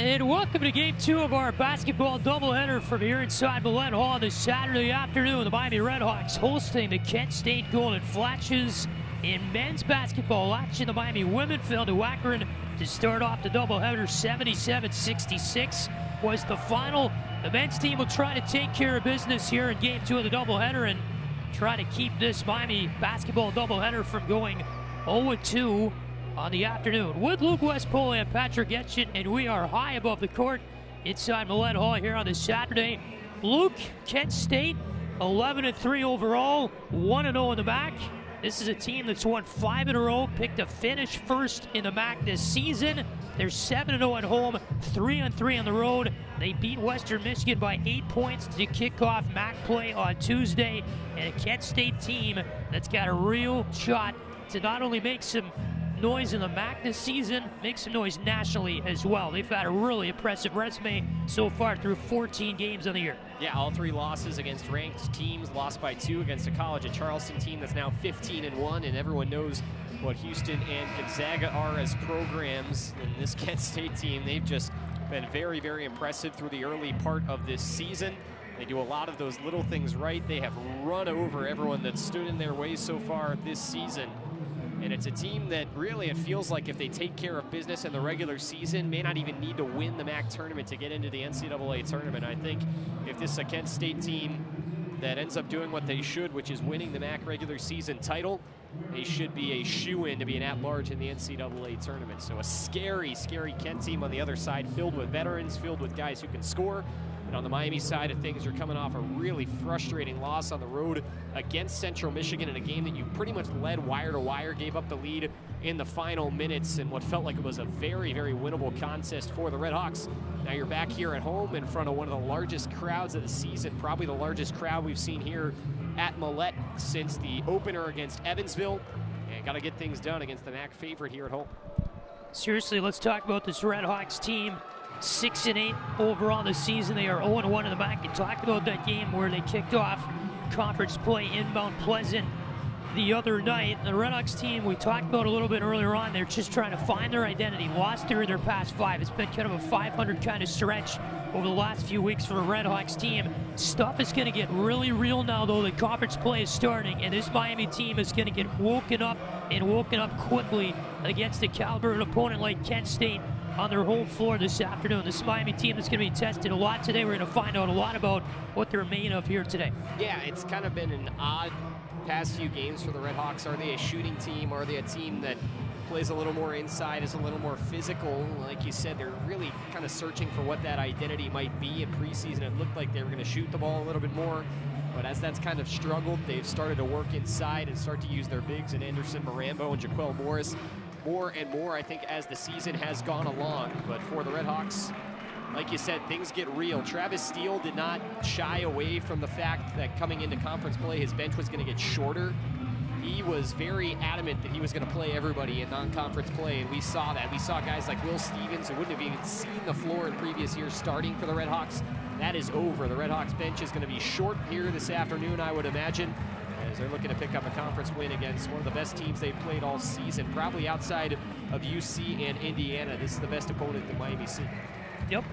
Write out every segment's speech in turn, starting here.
And welcome to Game 2 of our basketball doubleheader from here inside Millett Hall this Saturday afternoon. The Miami RedHawks hosting the Kent State Golden Flashes. In men's basketball action, the Miami women fell to Akron to start off the doubleheader. 77-66 was the final. The men's team will try to take care of business here in Game 2 of the doubleheader and try to keep this Miami basketball doubleheader from going 0-2 on the afternoon. With Luke West, Poley, and Patrick Geshan, and we are high above the court inside Millett Hall here on this Saturday. Luke, Kent State, 11-3 overall, 1-0 in the MAC. This is a team that's won 5 in a row, picked to finish first in the MAC this season. They're 7-0 at home, 3-3 on the road. They beat Western Michigan by 8 points to kick off MAC play on Tuesday. And a Kent State team that's got a real shot to not only make some noise in the MAC this season, make some noise nationally as well. They've had a really impressive resume so far through 14 games on the year. Yeah, all 3 losses against ranked teams, lost by 2 against a College of Charleston team that's now 15-1, and everyone knows what Houston and Gonzaga are as programs. And this Kent State team, they've just been very, very impressive through the early part of this season. They do a lot of those little things right. They have run over everyone that stood in their way so far this season. And it's a team that really, it feels like if they take care of business in the regular season, may not even need to win the MAC tournament to get into the NCAA tournament. I think if this is a Kent State team that ends up doing what they should, which is winning the MAC regular season title, they should be a shoo-in to be an at-large in the NCAA tournament. So a scary, scary Kent team on the other side, filled with veterans, filled with guys who can score. And on the Miami side of things, you're coming off a really frustrating loss on the road against Central Michigan in a game that you pretty much led wire to wire, gave up the lead in the final minutes in what felt like it was a very, very winnable contest for the RedHawks. Now you're back here at home in front of one of the largest crowds of the season, probably the largest crowd we've seen here at Millett since the opener against Evansville. And got to get things done against the MAC favorite here at home. Seriously, let's talk about this RedHawks team. 6-8 overall this season. They are 0-1 in the MAC. You talked about that game where they kicked off conference play in Mount Pleasant the other night. The RedHawks team, we talked about a little bit earlier on, they're just trying to find their identity. Lost 3 of their past 5. It's been kind of a 500 kind of stretch over the last few weeks for the RedHawks team. Stuff is going to get really real now, though. The conference play is starting, and this Miami team is going to get woken up and woken up quickly against the caliber of an opponent like Kent State on their home floor this afternoon. This Miami team is going to be tested a lot today. We're going to find out a lot about what they're made of here today. Yeah, it's kind of been an odd past few games for the RedHawks. Are they a shooting team? Are they a team that plays a little more inside, is a little more physical? Like you said, they're really kind of searching for what that identity might be. In preseason, it looked like they were going to shoot the ball a little bit more. But as that's kind of struggled, they've started to work inside and start to use their bigs in Anderson Marambo and Jaquel Morris more and more, I think, as the season has gone along. But for the RedHawks, like you said, things get real. Travis Steele did not shy away from the fact that coming into conference play, his bench was going to get shorter. He was very adamant that he was going to play everybody in non-conference play, and we saw that. We saw guys like Will Stevens, who wouldn't have even seen the floor in previous years, starting for the RedHawks. That is over. The RedHawks bench is going to be short here this afternoon, I would imagine, as they're looking to pick up a conference win against one of the best teams they've played all season, probably outside of UC and Indiana. This is the best opponent that Miami see. Yep.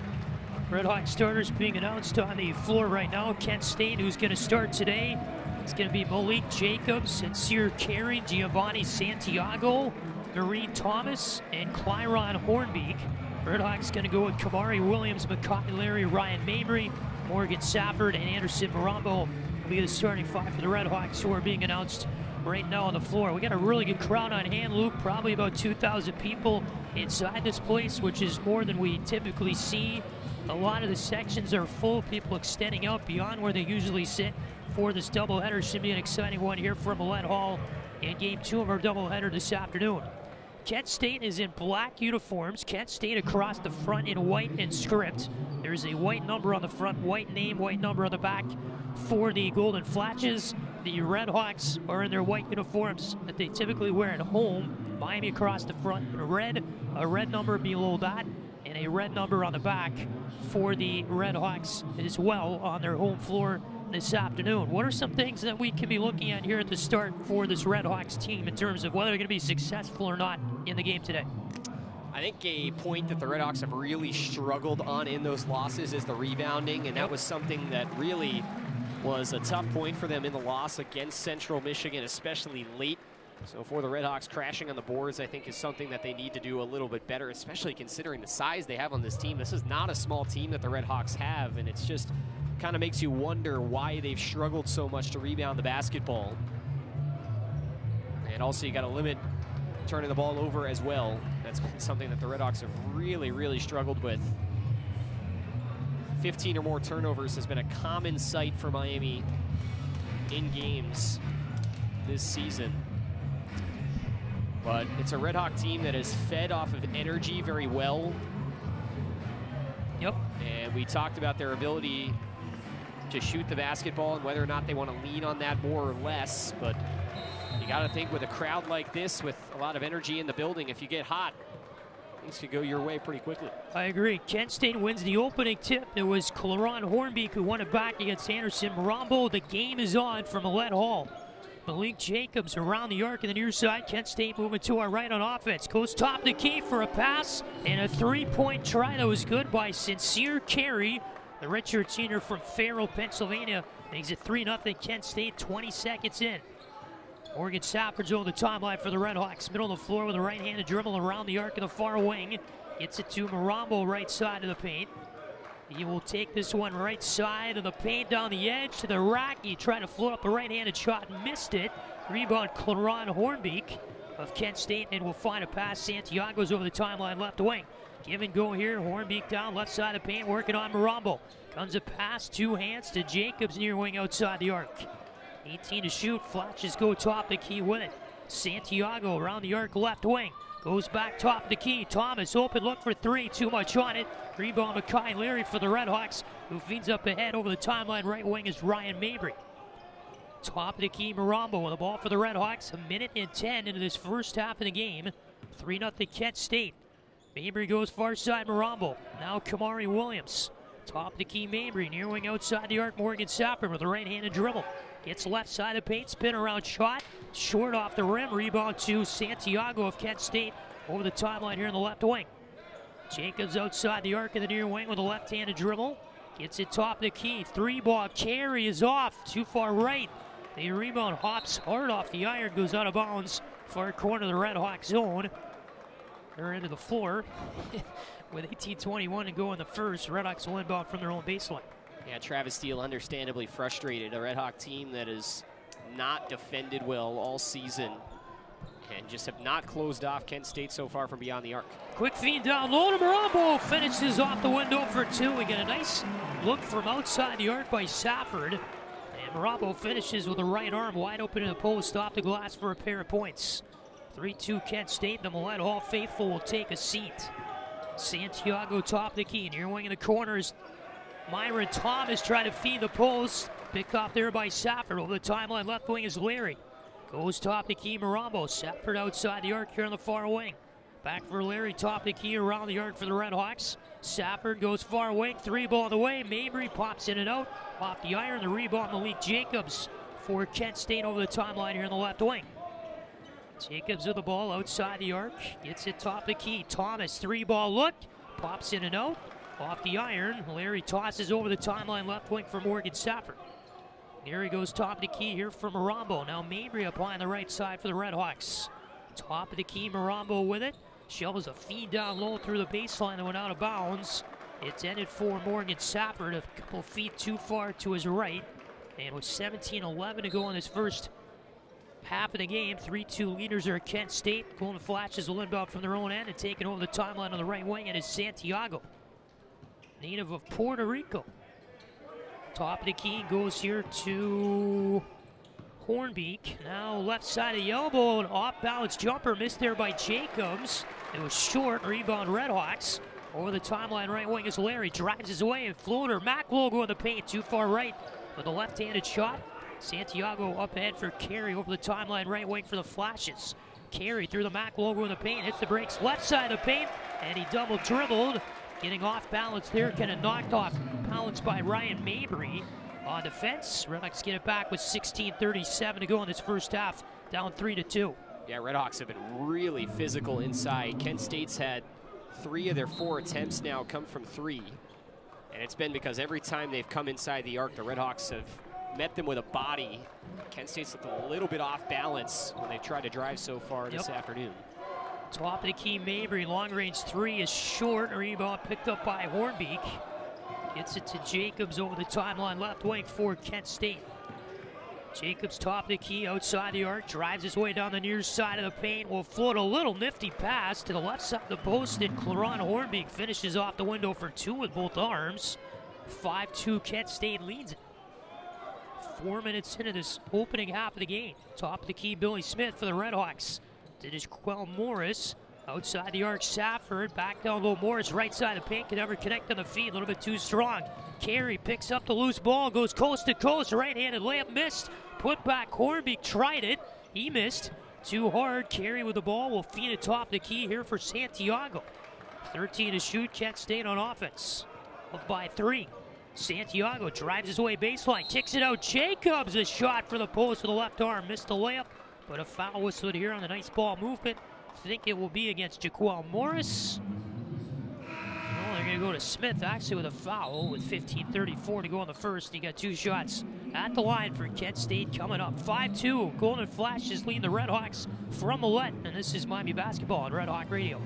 RedHawks starters being announced on the floor right now. Kent State, who's going to start today, it's going to be Malik Jacobs, Sincere Carey, Giovanni Santiago, Noreen Thomas, and Clyron Hornbeek. RedHawks going to go with Kamari Williams, Makai Larry, Ryan Mabry, Morgan Safford, and Anderson Marambo will be the starting 5 for the RedHawks, who are being announced right now on the floor. We got a really good crowd on hand, Luke, probably about 2,000 people inside this place, which is more than we typically see. A lot of the sections are full, people extending out beyond where they usually sit for this doubleheader. Should be an exciting one here for Millett Hall in Game 2 of our doubleheader this afternoon. Kent State is in black uniforms. Kent State across the front in white and script. There's a white number on the front, white name, white number on the back for the Golden Flashes. The RedHawks are in their white uniforms that they typically wear at home. Miami across the front in red, a red number below that, and a red number on the back for the RedHawks as well on their home floor this afternoon. What are some things that we can be looking at here at the start for this RedHawks team in terms of whether they're going to be successful or not in the game today? I think a point that the RedHawks have really struggled on in those losses is the rebounding, and that was something that really was a tough point for them in the loss against Central Michigan, especially late. So for the RedHawks, crashing on the boards, I think, is something that they need to do a little bit better, especially considering the size they have on this team. This is not a small team that the RedHawks have, and it's just kind of makes you wonder why they've struggled so much to rebound the basketball. And also, you got to limit turning the ball over as well. That's been something that the RedHawks have really, really struggled with. 15 or more turnovers has been a common sight for Miami in games this season. But it's a RedHawk team that is fed off of energy very well. Yep. And we talked about their ability to shoot the basketball and whether or not they want to lean on that more or less. But you got to think, with a crowd like this, with a lot of energy in the building, if you get hot, things could go your way pretty quickly. I agree. Kent State wins the opening tip. It was Claron Hornbeek who won it back against Anderson Marambo. The game is on for Millett Hall. Malik Jacobs around the arc in the near side. Kent State moving to our right on offense. Goes top of the key for a pass and a three-point try that was good by Sincere Carey. The redshirt senior from Farrell, Pennsylvania, makes it 3-0 Kent State, 20 seconds in. Morgan Safford's over the timeline for the RedHawks. Middle of the floor with a right-handed dribble around the arc in the far wing. Gets it to Marambo, right side of the paint. He will take this one right side of the paint down the edge to the rack. He tried to float up a right-handed shot, missed it. Rebound, Claron Hornbeek of Kent State, and will find a pass. Santiago's over the timeline, left wing. Give and go here. Hornbeek down, left side of the paint, working on Marambo. Comes a pass, two hands to Jacobs, near wing outside the arc. 18 to shoot. Flashes go top the key with it. Santiago around the arc, left wing. Goes back top the key. Thomas open look for three. Too much on it. Rebound Makai Leary for the RedHawks, who feeds up ahead over the timeline. Right wing is Ryan Mabry. Top of the key, Marambo with the ball for the RedHawks. 1:10 into this first half of the game. 3-0 Kent State. Mabry goes far side, Marambo. Now Kamari Williams. Top of the key, Mabry. Near wing outside the arc, Morgan Safford with a right-handed dribble. Gets left side of paint, spin around shot. Short off the rim, rebound to Santiago of Kent State over the timeline here in the left wing. Jacobs outside the arc in the near wing with a left-handed dribble. Gets it top of the key, three ball carry is off, too far right. The rebound hops hard off the iron, goes out of bounds. Far corner of the RedHawk zone. They're into the floor with 18:21 to go in the first. RedHawks will inbound from their own baseline. Yeah, Travis Steele understandably frustrated. A RedHawk team that has not defended well all season and just have not closed off Kent State so far from beyond the arc. Quick feed down low to Marambo. Finishes off the window for two. We get a nice look from outside the arc by Safford. And Marambo finishes with a right arm wide open in the post, off the glass for a pair of points. 3-2 Kent State. The Millett Hall faithful will take a seat. Santiago top of the key. Near wing in the corners. Myron Thomas trying to feed the post. Picked off there by Safford. Over the timeline, left wing is Larry. Goes top the key, Marambo. Safford outside the arc here on the far wing. Back for Larry, top the key around the arc for the RedHawks. Safford goes far wing, three ball the way. Mabry pops in and out. Off the iron, the rebound, Malik Jacobs for Kent State over the timeline here in the left wing. Jacobs with the ball outside the arc. Gets it top the key. Thomas, three ball look. Pops in and out. Off the iron, Larry tosses over the timeline, left wing for Morgan Safford. Here he goes top of the key here for Marambo. Now Mabry applying the right side for the RedHawks. Top of the key, Marambo with it. Shovels a feed down low through the baseline that went out of bounds. It's ended for Morgan Safford, a couple feet too far to his right. And with 17:11 to go in this first half of the game, 3-2 leaders are Kent State. Golden Flashes will inbound from their own end and taking over the timeline on the right wing, and is Santiago, native of Puerto Rico. Top of the key goes here to Hornbeek. Now left side of the elbow, an off-balance jumper missed there by Jacobs. It was short, rebound RedHawks. Over the timeline, right wing is Larry, drives his way, and floater. Mac logo in the paint, too far right with a left-handed shot. Santiago up ahead for Carey over the timeline, right wing for the Flashes. Carey through the Mac logo in the paint, hits the brakes, left side of the paint, and he double dribbled. Getting off balance there, kind of knocked off balance by Ryan Mabry on defense. RedHawks get it back with 16:37 to go in this first half, down 3-2. Yeah, RedHawks have been really physical inside. Kent State's had 3 of their 4 attempts now come from 3. And it's been because every time they've come inside the arc, the RedHawks have met them with a body. Kent State's looked a little bit off balance when they've tried to drive so far this afternoon. Top of the key, Mabry, long range 3 is short. Rebound picked up by Hornbeek. Gets it to Jacobs over the timeline, left wing for Kent State. Jacobs top of the key, outside the arc, drives his way down the near side of the paint, will float a little nifty pass to the left side of the post, and Claron Hornbeek finishes off the window for 2 with both arms. 5-2, Kent State leads it. 4 minutes into this opening half of the game. Top of the key, Billy Smith for the RedHawks. To Jaquel Morris, outside the arc, Safford, back down low, Morris, right side of the paint, can never connect on the feet, a little bit too strong. Carey picks up the loose ball, goes coast to coast, right-handed layup missed. Put back, Hornbeek tried it, he missed. Too hard, Carey with the ball, will feed it top of the key here for Santiago. 13 to shoot, Kent State on offense. Up by 3. Santiago drives his way baseline, kicks it out. Jacobs, a shot for the post with the left arm, missed the layup, but a foul whistled here on the nice ball movement. I think it will be against Jaquel Morris. Well, they're going to go to Smith actually with a foul with 15:34 to go in the first. He got 2 shots at the line for Kent State coming up. 5-2, Golden Flashes leading the RedHawks from Millett, and this is Miami Basketball on Red Hawk Radio.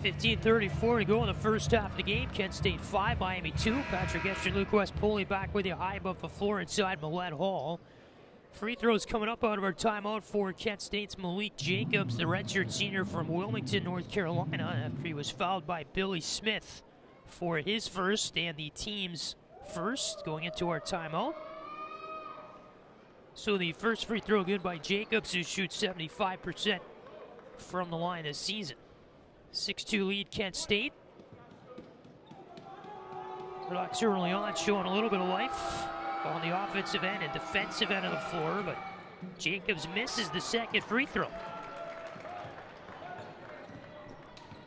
$15:34 to go in the first half of the game. Kent State 5, Miami 2. Patrick Geshan, Luke West, Poley back with you high above the floor inside Millett Hall. Free throws coming up out of our timeout for Kent State's Malik Jacobs, the redshirt senior from Wilmington, North Carolina, after he was fouled by Billy Smith for his first and the team's first going into our timeout. So the first free throw good by Jacobs, who shoots 75% from the line this season. 6-2 lead Kent State. RedHawks early on showing a little bit of life on the offensive end and defensive end of the floor, but Jacobs misses the second free throw.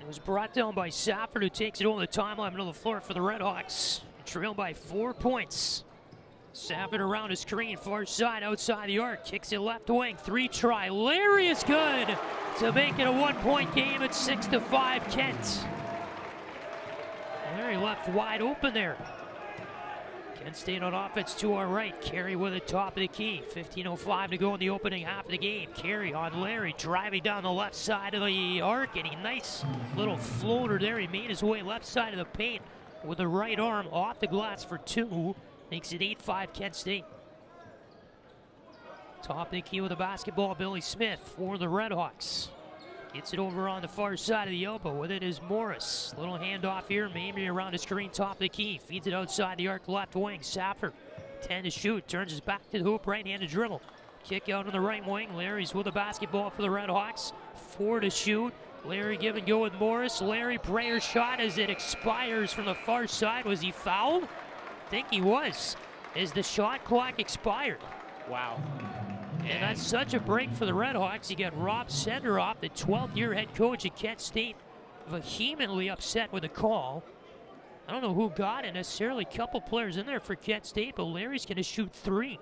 It was brought down by Safford, who takes it over the timeline middle of the floor for the RedHawks. Trailed by 4 points. Safford around his screen, far side, outside the arc, kicks it left wing, 3 try. Larry is good to make it a 1-point game at 6-5 Kent. Larry left wide open there. Kent State on offense to our right. Carey with it top of the key. 15:05 to go in the opening half of the game. Carey on Larry, driving down the left side of the arc, and a nice little floater there. He made his way left side of the paint with the right arm off the glass for 2. Makes it 8-5 Kent State. Top of the key with the basketball, Billy Smith for the RedHawks. Gets it over on the far side of the elbow. With it is Morris. Little handoff here. Mamie around the screen, top of the key. Feeds it outside the arc, left wing. Saffer, 10 to shoot. Turns his back to the hoop, right-handed dribble. Kick out on the right wing. Larry's with the basketball for the RedHawks. 4 to shoot. Larry give and go with Morris. Larry, prayer shot as it expires from the far side. Was he fouled? I think he was, as the shot clock expired. Wow. And that's such a break for the RedHawks. You got Rob Senderoff, the 12th-year head coach at Kent State, vehemently upset with the call. I don't know who got it necessarily. A couple players in there for Kent State, but Larry's going to shoot 3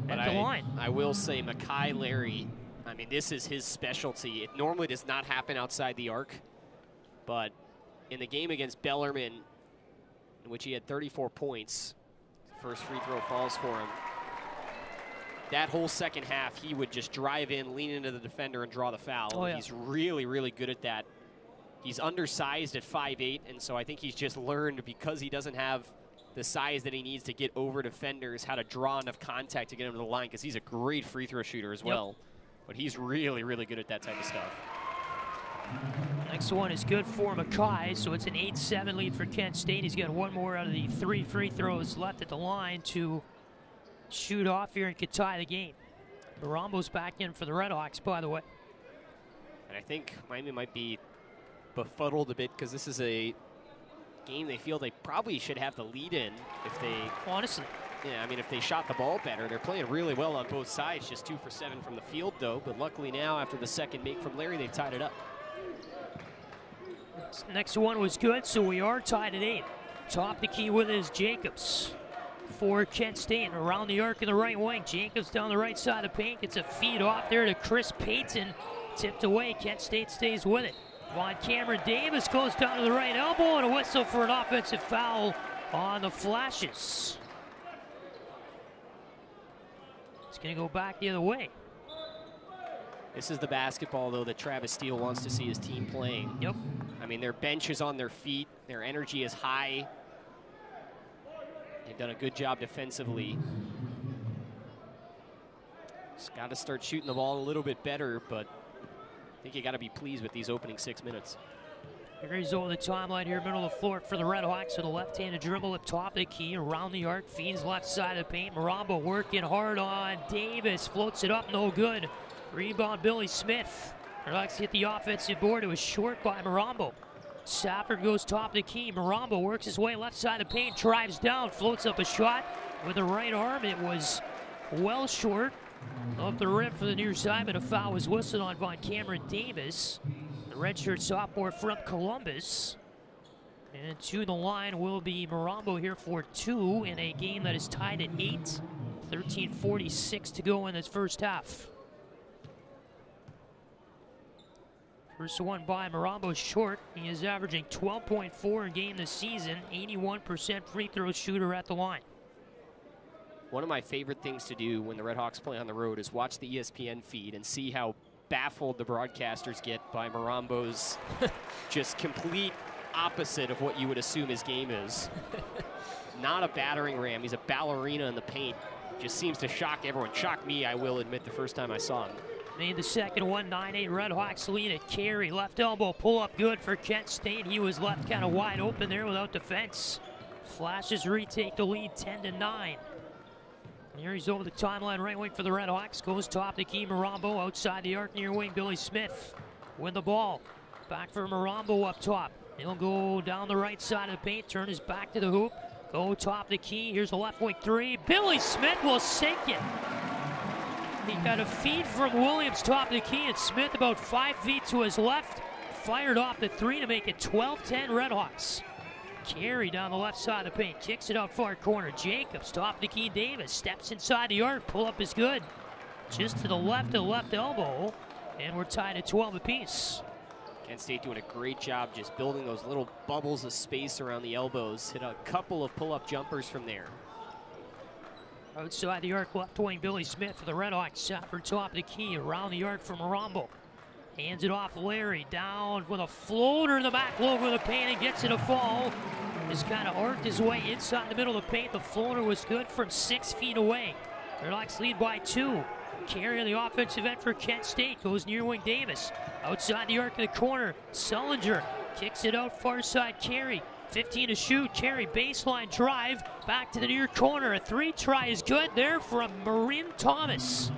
at the line. I will say, Makai Larry, I mean, this is his specialty. It normally does not happen outside the arc, but in the game against Bellarmine, in which he had 34 points, first free throw falls for him. That whole second half, he would just drive in, lean into the defender, and draw the foul. Oh, yeah. He's really, really good at that. He's undersized at 5'8", and so I think he's just learned, because he doesn't have the size that he needs to get over defenders, how to draw enough contact to get him to the line, because he's a great free throw shooter as well. But he's really, really good at that type of stuff. Next one is good for Makai, so it's an 8-7 lead for Kent State. He's got 1 more out of the 3 free throws left at the line to shoot off here and could tie the game. Marambo's back in for the RedHawks, by the way. And I think Miami might be befuddled a bit, because this is a game they feel they probably should have the lead in if they... Honestly. Yeah, I mean, if they shot the ball better. They're playing really well on both sides, just 2 for 7 from the field, though. But luckily now, after the second make from Larry, they've tied it up. Next one was good, so we are tied at 8. Top the key with is Jacobs for Kent State. Around the arc in the right wing. Jacobs down the right side of the paint. Gets a feed off there to Chris Payton. Tipped away. Kent State stays with it. Von Cameron Davis goes down to the right elbow, and a whistle for an offensive foul on the Flashes. It's going to go back the other way. This is the basketball, though, that Travis Steele wants to see his team playing. Yep. I mean, their bench is on their feet. Their energy is high. They've done a good job defensively. Just got to start shooting the ball a little bit better, but I think you got to be pleased with these opening 6 minutes. Here's over the timeline here, middle of the floor for the RedHawks with a left-handed dribble up top of the key, around the arc, feeds left side of the paint. Marambo working hard on Davis, floats it up, no good. Rebound, Billy Smith. RedHawks hit the offensive board. It was short by Marambo. Safford goes top of the key. Marambo works his way left side of the paint, drives down, floats up a shot with the right arm. It was well short. Up the rim for the near side, but a foul was whistled on Von Cameron Davis, the redshirt sophomore from Columbus. And to the line will be Marambo here for 2 in a game that is tied at 8. 13:46 to go in this first half. First one by Marambo short. He is averaging 12.4 a game this season, 81% free throw shooter at the line. One of my favorite things to do when the RedHawks play on the road is watch the ESPN feed and see how baffled the broadcasters get by Marambo's just complete opposite of what you would assume his game is. Not a battering ram, he's a ballerina in the paint. Just seems to shock everyone. Shocked me, I will admit, the first time I saw him. Made the second one, 9-8 RedHawks lead at carry. Left elbow pull up good for Kent State. He was left kind of wide open there without defense. Flashes retake the lead 10-9. Here he's over the timeline, right wing for the RedHawks. Goes top of the key, Marambo outside the arc near wing. Billy Smith win the ball. Back for Marambo up top. He'll go down the right side of the paint, turn his back to the hoop. Go top of the key. Here's a left wing 3. Billy Smith will sink it. He got a feed from Williams top of the key, and Smith about 5 feet to his left. Fired off the 3 to make it 12-10 RedHawks. Carey down the left side of the paint, kicks it out far corner. Jacobs, top of the key, Davis steps inside the arc, pull up is good. Just to the left elbow, and we're tied at 12 apiece. Kent State doing a great job just building those little bubbles of space around the elbows. Hit a couple of pull-up jumpers from there. Outside the arc, left wing, Billy Smith for the RedHawks. Safford top of the key, around the arc for Marambo. Hands it off Larry, down with a floater in the back, over the paint and gets it a fall. He's kind of arced his way inside the middle of the paint. The floater was good from 6 feet away. RedHawks lead by 2. Carey on the offensive end for Kent State. Goes near wing Davis. Outside the arc of the corner. Sullinger kicks it out far side. Carey. 15 to shoot. Carey baseline drive. Back to the near corner. A 3 try is good there from Marin Thomas.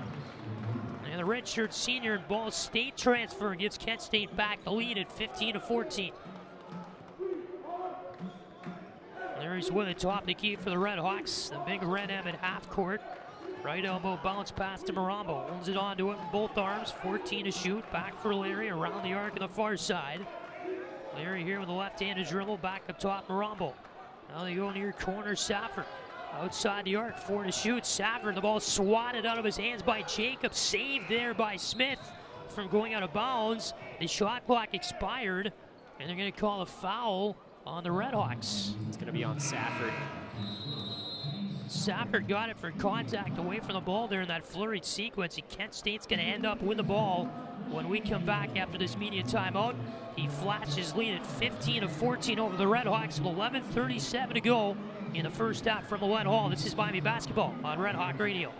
And the redshirt senior and Ball State transfer gives Kent State back the lead at 15 to 14. There he's with it, top of the key for the RedHawks. The big red M at half court. Right elbow bounce pass to Marambo. Holds it onto it with both arms. 14 to shoot. Back for Larry around the arc on the far side. Larry here with a left-handed dribble. Back up top, Marambo. Now they go near corner, Safford. Outside the arc, 4 to shoot. Safford, the ball swatted out of his hands by Jacobs. Saved there by Smith from going out of bounds. The shot clock expired, and they're going to call a foul on the RedHawks. It's going to be on Safford. Safford got it for contact away from the ball there in that flurried sequence. And Kent State's going to end up with the ball when we come back after this media timeout. He flashes lead at 15 to 14 over the RedHawks with 11:37 to go in the first half from Millett Hall. This is Miami basketball on Red Hawk Radio.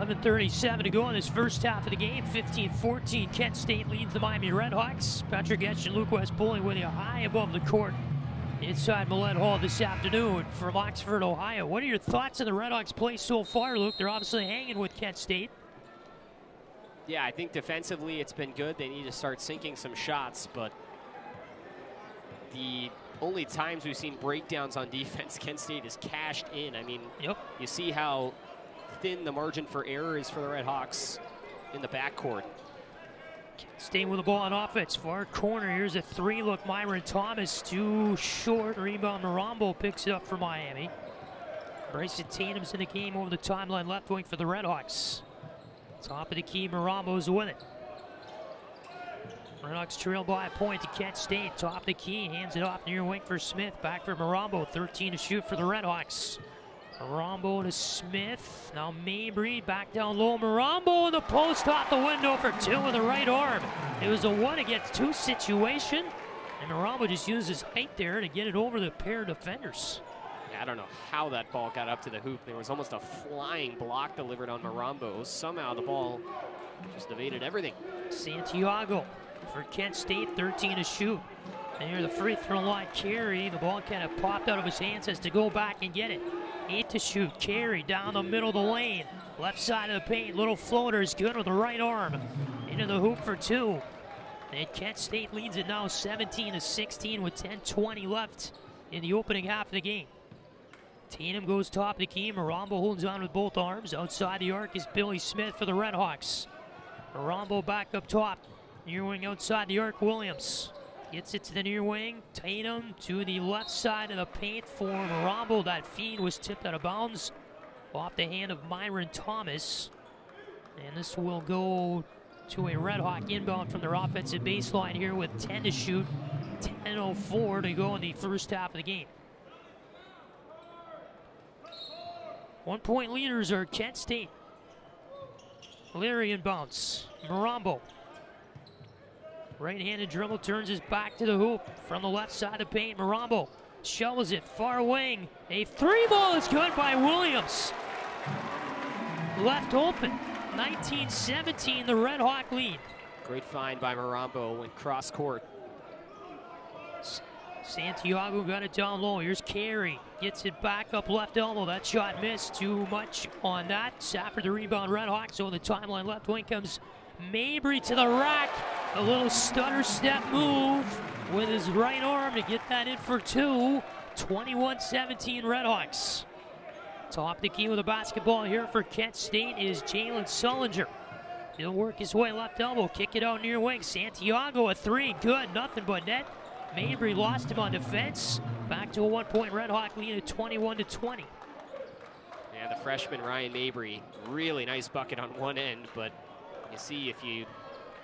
.37 to go in this first half of the game. 15-14, Kent State leads the Miami RedHawks. Patrick Geshan, Luke West Poley with you high above the court inside Millett Hall this afternoon from Oxford, Ohio. What are your thoughts on the RedHawks' play so far, Luke? They're obviously hanging with Kent State. Yeah, I think defensively it's been good. They need to start sinking some shots, but the only times we've seen breakdowns on defense, Kent State is cashed in. I mean, you see how thin the margin for error is for the RedHawks in the backcourt. Staying with the ball on offense, far corner. Here's a 3-look. Myron Thomas too short. Rebound. Marambo picks it up for Miami. Bryson Tatum's in the game over the timeline, left wing for the RedHawks. Top of the key, Marambo's with it. RedHawks trail by a point to Kent State. Top of the key, hands it off near wing for Smith. Back for Marambo. 13 to shoot for the RedHawks. Marambo to Smith. Now Mabry back down low. Marambo in the post off the window for 2 with the right arm. It was a 1-against-2 situation, and Marambo just used his height there to get it over the pair of defenders. Yeah, I don't know how that ball got up to the hoop. There was almost a flying block delivered on Marambo. Somehow the ball just evaded everything. Santiago for Kent State, 13 to shoot. Near the free throw line, Carey. The ball kind of popped out of his hands, has to go back and get it. 8 to shoot. Carey down the middle of the lane. Left side of the paint. Little floater is good with the right arm. Into the hoop for 2. And Kent State leads it now 17 to 16 with 10:20 left in the opening half of the game. Tatum goes top of the key. Marambo holds on with both arms. Outside the arc is Billy Smith for the RedHawks. Marambo back up top. Near wing outside the arc, Williams. Gets it to the near wing. Tatum to the left side of the paint for Marambo. That feed was tipped out of bounds off the hand of Myron Thomas. And this will go to a RedHawk inbound from their offensive baseline here with 10 to shoot. 10:04 to go in the first half of the game. 1 point leaders are Kent State. Leary inbounds. Marambo. Right-handed dribble, turns his back to the hoop from the left side of the paint. Marambo shovels it far wing. A three ball is good by Williams. Left open. 19-17, the RedHawk lead. Great find by Marambo, went cross court. Santiago got it down low. Here's Carey. Gets it back up left elbow. That shot missed. Too much on that. Safford the rebound. RedHawks. So the timeline left wing comes Mabry to the rack. A little stutter step move with his right arm to get that in for two. 21-17 RedHawks. Top the key with a basketball here for Kent State is Jalen Sullinger. He'll work his way left elbow. Kick it out near wing. Santiago a three. Good. Nothing but net. Mabry lost him on defense. Back to a 1 point RedHawk lead at 21-20. Yeah, the freshman Ryan Mabry, really nice bucket on one end, but you see if you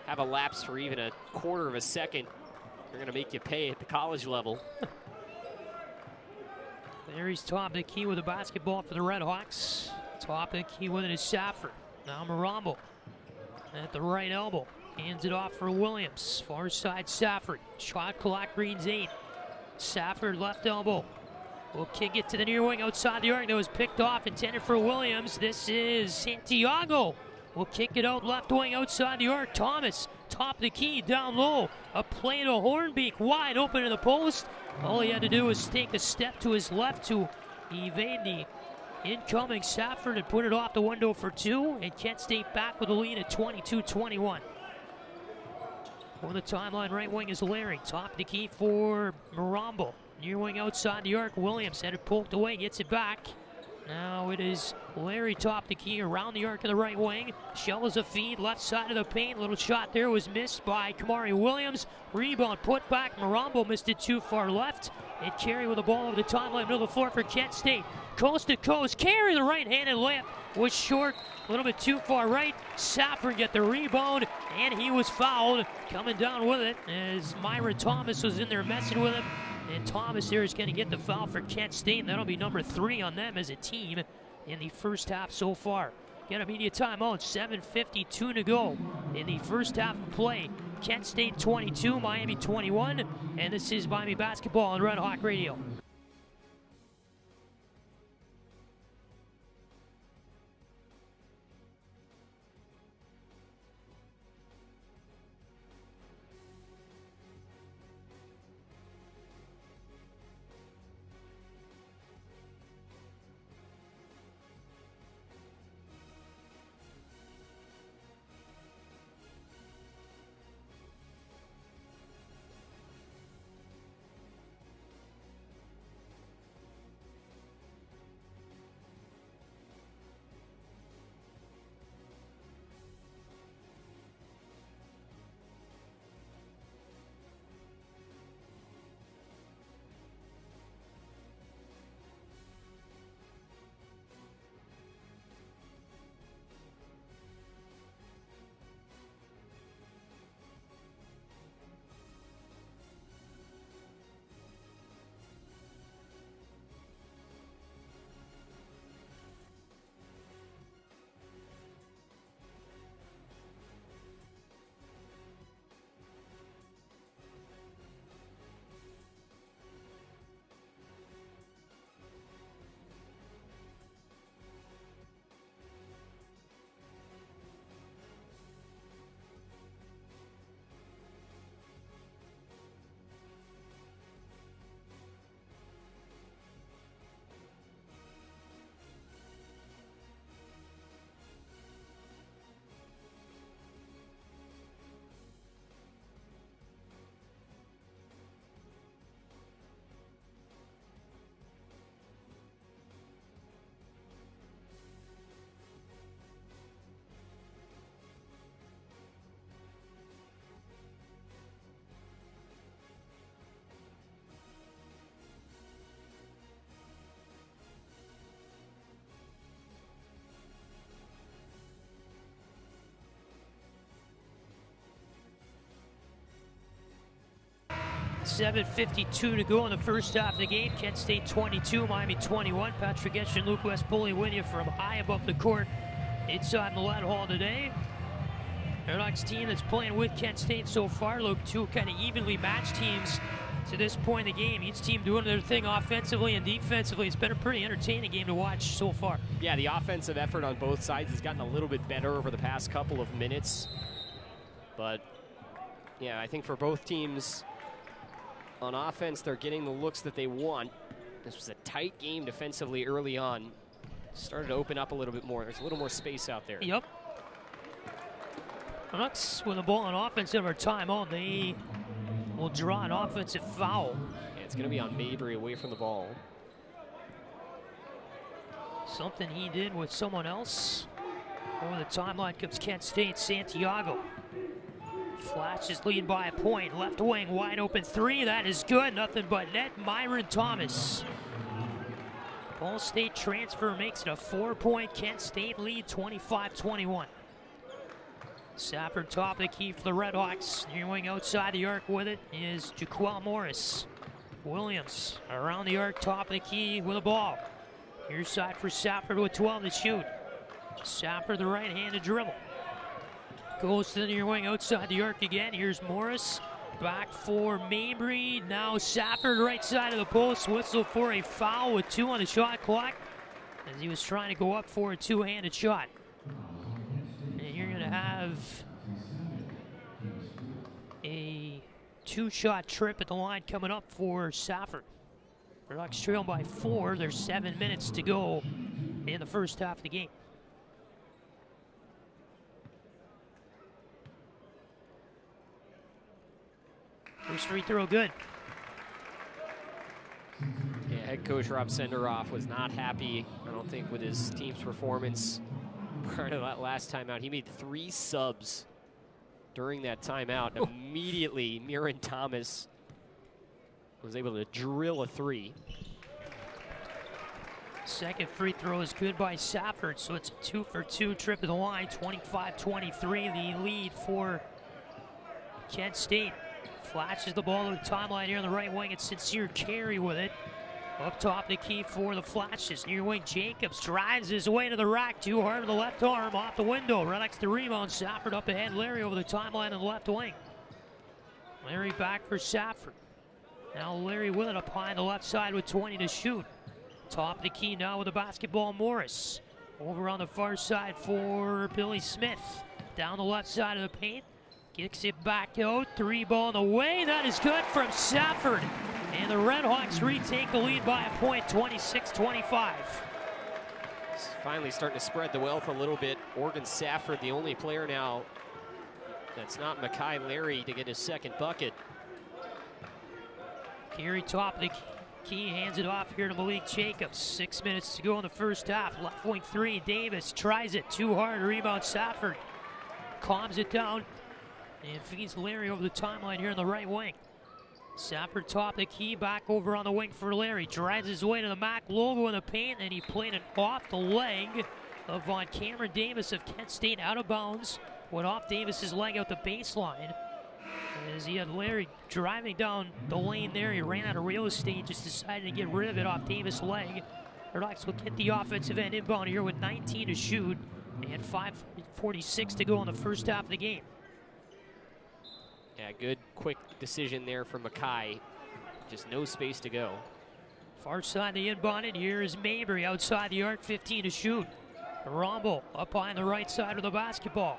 have a lapse for even a quarter of a second, they're going to make you pay at the college level. There he's top of the key with a basketball for the RedHawks. Top of the key with it is Safford. Now Marambo at the right elbow. Hands it off for Williams. Far side Safford. Shot clock reads 8. Safford left elbow. Will kick it to the near wing outside the arc. That was picked off, intended for Williams. This is Santiago. Will kick it out left wing outside the arc. Thomas, top of the key, down low. A play to Hornbeek, wide open in the post. All he had to do was take a step to his left to evade the incoming Safford and put it off the window for two. And Kent State back with the lead at 22-21. On the timeline, right wing is Larry. Top of the key for Marambo. Near wing outside the arc. Williams had it poked away, gets it back. Now it is Larry top the key around the arc of the right wing. Shovels a feed, left side of the paint. Little shot there was missed by Kamari Williams. Rebound put back. Marambo missed it too far left. And Carey with the ball over the timeline, middle of the floor for Kent State. Coast to coast. Carey, the right-handed layup was short. A little bit too far right. Safford get the rebound, and he was fouled. Coming down with it as Myra Thomas was in there messing with him. And Thomas here is going to get the foul for Kent State, and that'll be number 3 on them as a team in the first half so far. Get a media timeout, 7:52 to go in the first half of play. Kent State 22, Miami 21, and this is Miami basketball on RedHawk Radio. 7:52 to go in the first half of the game. Kent State 22, Miami 21. Patrick Geshan, Luke West, Poley with you from high above the court inside Millett Hall today. RedHawks team that's playing with Kent State so far. Look, two kind of evenly matched teams to this point in the game. Each team doing their thing offensively and defensively. It's been a pretty entertaining game to watch so far. Yeah, the offensive effort on both sides has gotten a little bit better over the past couple of minutes. But yeah, I think for both teams on offense, they're getting the looks that they want. This was a tight game defensively early on. Started to open up a little bit more. There's a little more space out there. Yep. RedHawks with the ball on offense over timeout. They will draw an offensive foul. Yeah, it's going to be on Mabry away from the ball. Something he did with someone else. Over the timeline comes Kent State, Santiago. Flash is leading by a point. Left wing, wide open three. That is good. Nothing but net. Myron Thomas. Ball State transfer makes it a 4-point Kent State lead, 25-21. Safford top of the key for the RedHawks. Near wing outside the arc with it is Jaquel Morris. Williams around the arc, top of the key with the ball. Here's side for Safford with 12 to shoot. Safford the right-handed dribble. Goes to the near wing outside the arc again. Here's Morris. Back for Mabry. Now Safford right side of the post. Whistle for a foul with 2 on the shot clock as he was trying to go up for a two-handed shot. And you're going to have a 2-shot trip at the line coming up for Safford. RedHawks trail by 4. There's 7 minutes to go in the first half of the game. First free throw good. Yeah, head coach Rob Senderoff was not happy, I don't think, with his team's performance prior to that last timeout. He made 3 subs during that timeout. Immediately, Myron Thomas was able to drill a 3. Second free throw is good by Safford, so it's a 2-for-2 trip to the line. 25-23, the lead for Kent State. Flashes the ball to the timeline here on the right wing. It's Sincere Carey with it. Up top the key for the Flashes. Near wing Jacobs drives his way to the rack. Too hard with the left arm off the window. RedHawks the rebound. Safford up ahead. Larry over the timeline on the left wing. Larry back for Safford. Now Larry with it up high on the left side with 20 to shoot. Top of the key now with the basketball, Morris. Over on the far side for Billy Smith. Down the left side of the paint. Kicks it back out, 3 ball in the way. That is good from Safford. And the RedHawks retake the lead by a point, 26-25. It's finally starting to spread the wealth a little bit. Oregon Safford, the only player now that's not Makai Larry to get his second bucket. Carey top of the key, hands it off here to Malik Jacobs. 6 minutes to go in the first half. Left wing 3, Davis tries it, too hard, rebound Safford. Calms it down. And feeds Larry over the timeline here on the right wing. Safford top the key, back over on the wing for Larry. Drives his way to the MAC logo in the paint, and he played it off the leg of Von Cameron Davis of Kent State, out of bounds. Went off Davis's leg out the baseline. As he had Larry driving down the lane there, he ran out of real estate, just decided to get rid of it off Davis' leg. RedHawks will get the offensive end inbound here with 19 to shoot and 5:46 to go in the first half of the game. Yeah, good quick decision there from Makai. Just no space to go. Far side the inbounded. Here is Mabry outside the arc, 15 to shoot. Rombo up on the right side of the basketball.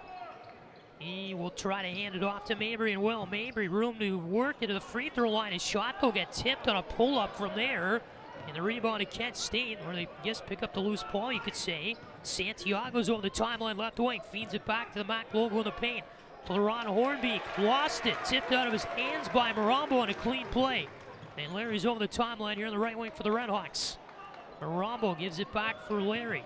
He will try to hand it off to Mabry and will. Mabry room to work into the free throw line. His shot will get tipped on a pull up from there. And the rebound to Kent State, where they just pick up the loose ball, you could say. Santiago's over the timeline left wing, feeds it back to the MAC logo in the paint. Laurent Hornbeek lost it, tipped out of his hands by Marambo on a clean play. And Larry's over the timeline here on the right wing for the RedHawks. Marambo gives it back for Larry.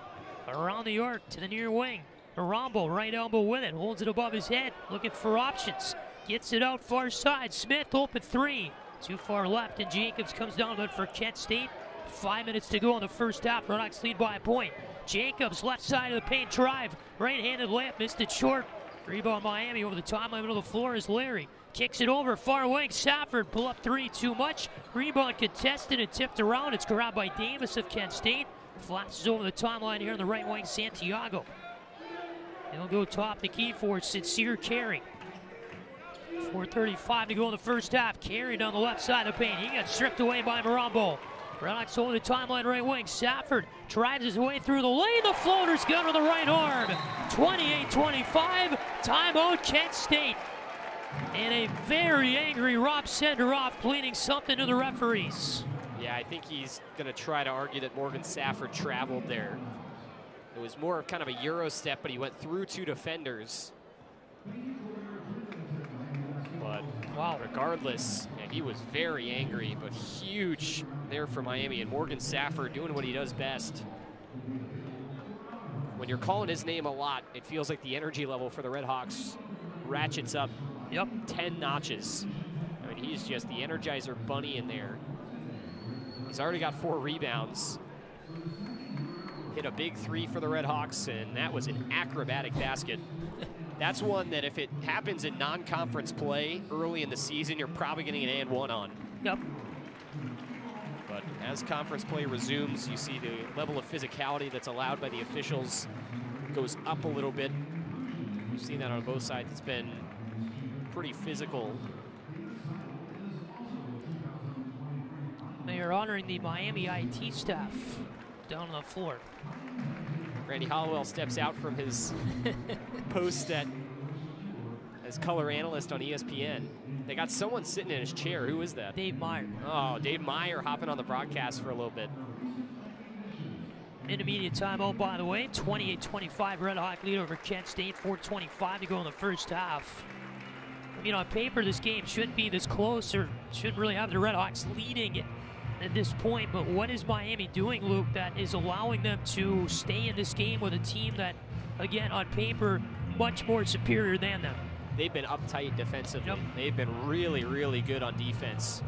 Around the arc to the near wing. Marambo right elbow with it, holds it above his head, looking for options. Gets it out far side, Smith open 3. Too far left, and Jacobs comes down with it for Kent State. 5 minutes to go in the first half. RedHawks lead by a point. Jacobs left side of the paint drive. Right-handed layup, missed it short. Rebound Miami over the timeline, middle of the floor is Larry. Kicks it over, far wing, Safford, pull up three, too much. Rebound contested and tipped around. It's grabbed by Davis of Kent State. Flashes over the timeline here on the right wing, Santiago. He'll go top the key for Sincere Carey. 4:35 to go in the first half. Carey down the left side of the paint. He got stripped away by Marambo. RedHawks over the timeline right wing. Safford drives his way through the lane. The floater's gun with the right arm. 28-25. Timeout Kent State. And a very angry Rob Senderoff pleading something to the referees. Yeah, I think he's going to try to argue that Morgan Safford traveled there. It was more of kind of a Euro step, but he went through two defenders. But wow, regardless, yeah, he was very angry, but huge there for Miami. And Morgan Safford doing what he does best. When you're calling his name a lot, it feels like the energy level for the RedHawks ratchets up 10 notches. I mean, he's just the Energizer Bunny in there. He's already got 4 rebounds. Hit a big 3 for the RedHawks, and that was an acrobatic basket. That's one that if it happens in non-conference play early in the season, you're probably getting an and one on. Yep. But as conference play resumes, you see the level of physicality that's allowed by the officials goes up a little bit. We've seen that on both sides. It's been pretty physical. They are honoring the Miami IT staff down on the floor. Randy Hollowell steps out from his post as color analyst on ESPN. They got someone sitting in his chair. Who is that? Dave Meyer. Oh, Dave Meyer hopping on the broadcast for a little bit. Intermediate timeout, by the way. 28-25 RedHawk lead over Kent State. 4:25 to go in the first half. I mean, on paper, this game shouldn't be this close, or shouldn't really have the RedHawks leading at this point, but what is Miami doing, Luke, that is allowing them to stay in this game with a team that, again, on paper, much more superior than them? They've been uptight defensively. Yep. They've been really, really good on defense.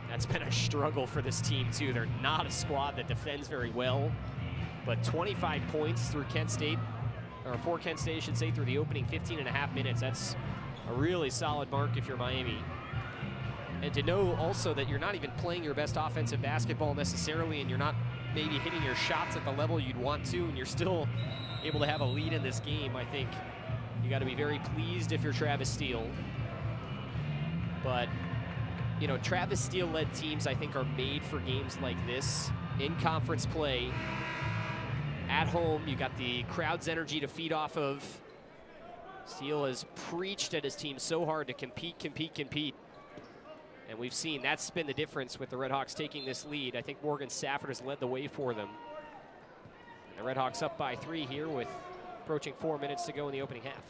That's been a struggle for this team, too. They're not a squad that defends very well, but 25 points through Kent State, or for Kent State, I should say, through the opening 15.5 minutes. That's a really solid mark if you're Miami. And to know also that you're not even playing your best offensive basketball necessarily, and you're not maybe hitting your shots at the level you'd want to, and you're still able to have a lead in this game, I think you got to be very pleased if you're Travis Steele. But, you know, Travis Steele-led teams, I think, are made for games like this in conference play. At home, you got the crowd's energy to feed off of. Steele has preached at his team so hard to compete, compete, compete. And we've seen that's been the difference with the RedHawks taking this lead. I think Morgan Safford has led the way for them. And the RedHawks up by 3 here with approaching 4 minutes to go in the opening half.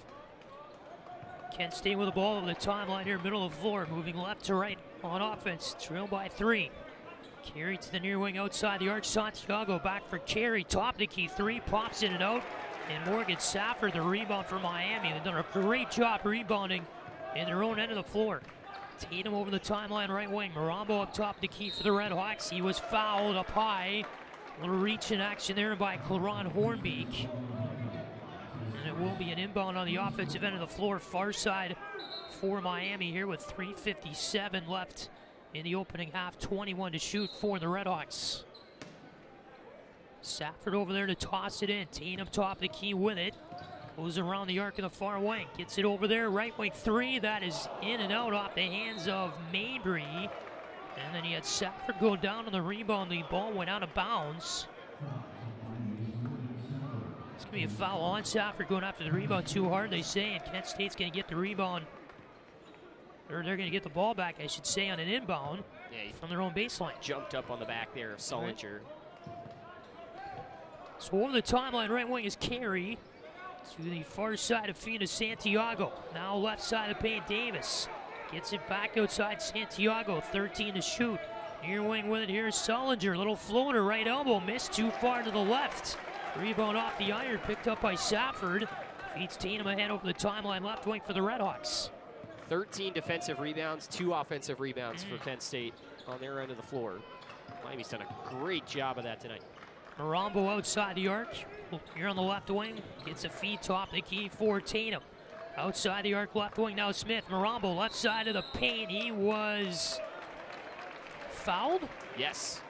Kent State with the ball over the timeline here, middle of the floor, moving left to right on offense, trail by 3. Carey to the near wing outside the arc. Santiago back for Carey, top of the key 3, pops in and out. And Morgan Safford, the rebound for Miami. They've done a great job rebounding in their own end of the floor. Tatum over the timeline, right wing. Marambo up top of the key for the RedHawks. He was fouled up high. A little reach in action there by Claron Hornbeek. And it will be an inbound on the offensive end of the floor, far side for Miami here with 3:57 left in the opening half. 21 to shoot for the RedHawks. Safford over there to toss it in. Tatum top of the key with it. Goes around the arc in the far wing. Gets it over there. Right wing 3. That is in and out off the hands of Mabry. And then he had Safford go down on the rebound. The ball went out of bounds. It's going to be a foul on Safford going after the rebound too hard, they say. And Kent State's going to get the rebound. Or they're going to get the ball back, I should say, on an inbound from their own baseline. Jumped up on the back there of Sullinger. So over the timeline, right wing is Carey. To the far side of Fina Santiago. Now left side of paint, Davis. Gets it back outside Santiago, 13 to shoot. Near wing with it, here's Sullinger. Little floater, right elbow, missed too far to the left. Rebound off the iron, picked up by Safford. Feeds Tatum ahead over the timeline, left wing for the RedHawks. 13 defensive rebounds, 2 offensive rebounds for Kent State on their end of the floor. Miami's done a great job of that tonight. Marambo outside the arc. Here on the left wing, gets a feed top the key for Tatum. Outside the arc, left wing now Smith. Marambo, left side of the paint. He was fouled? Yes.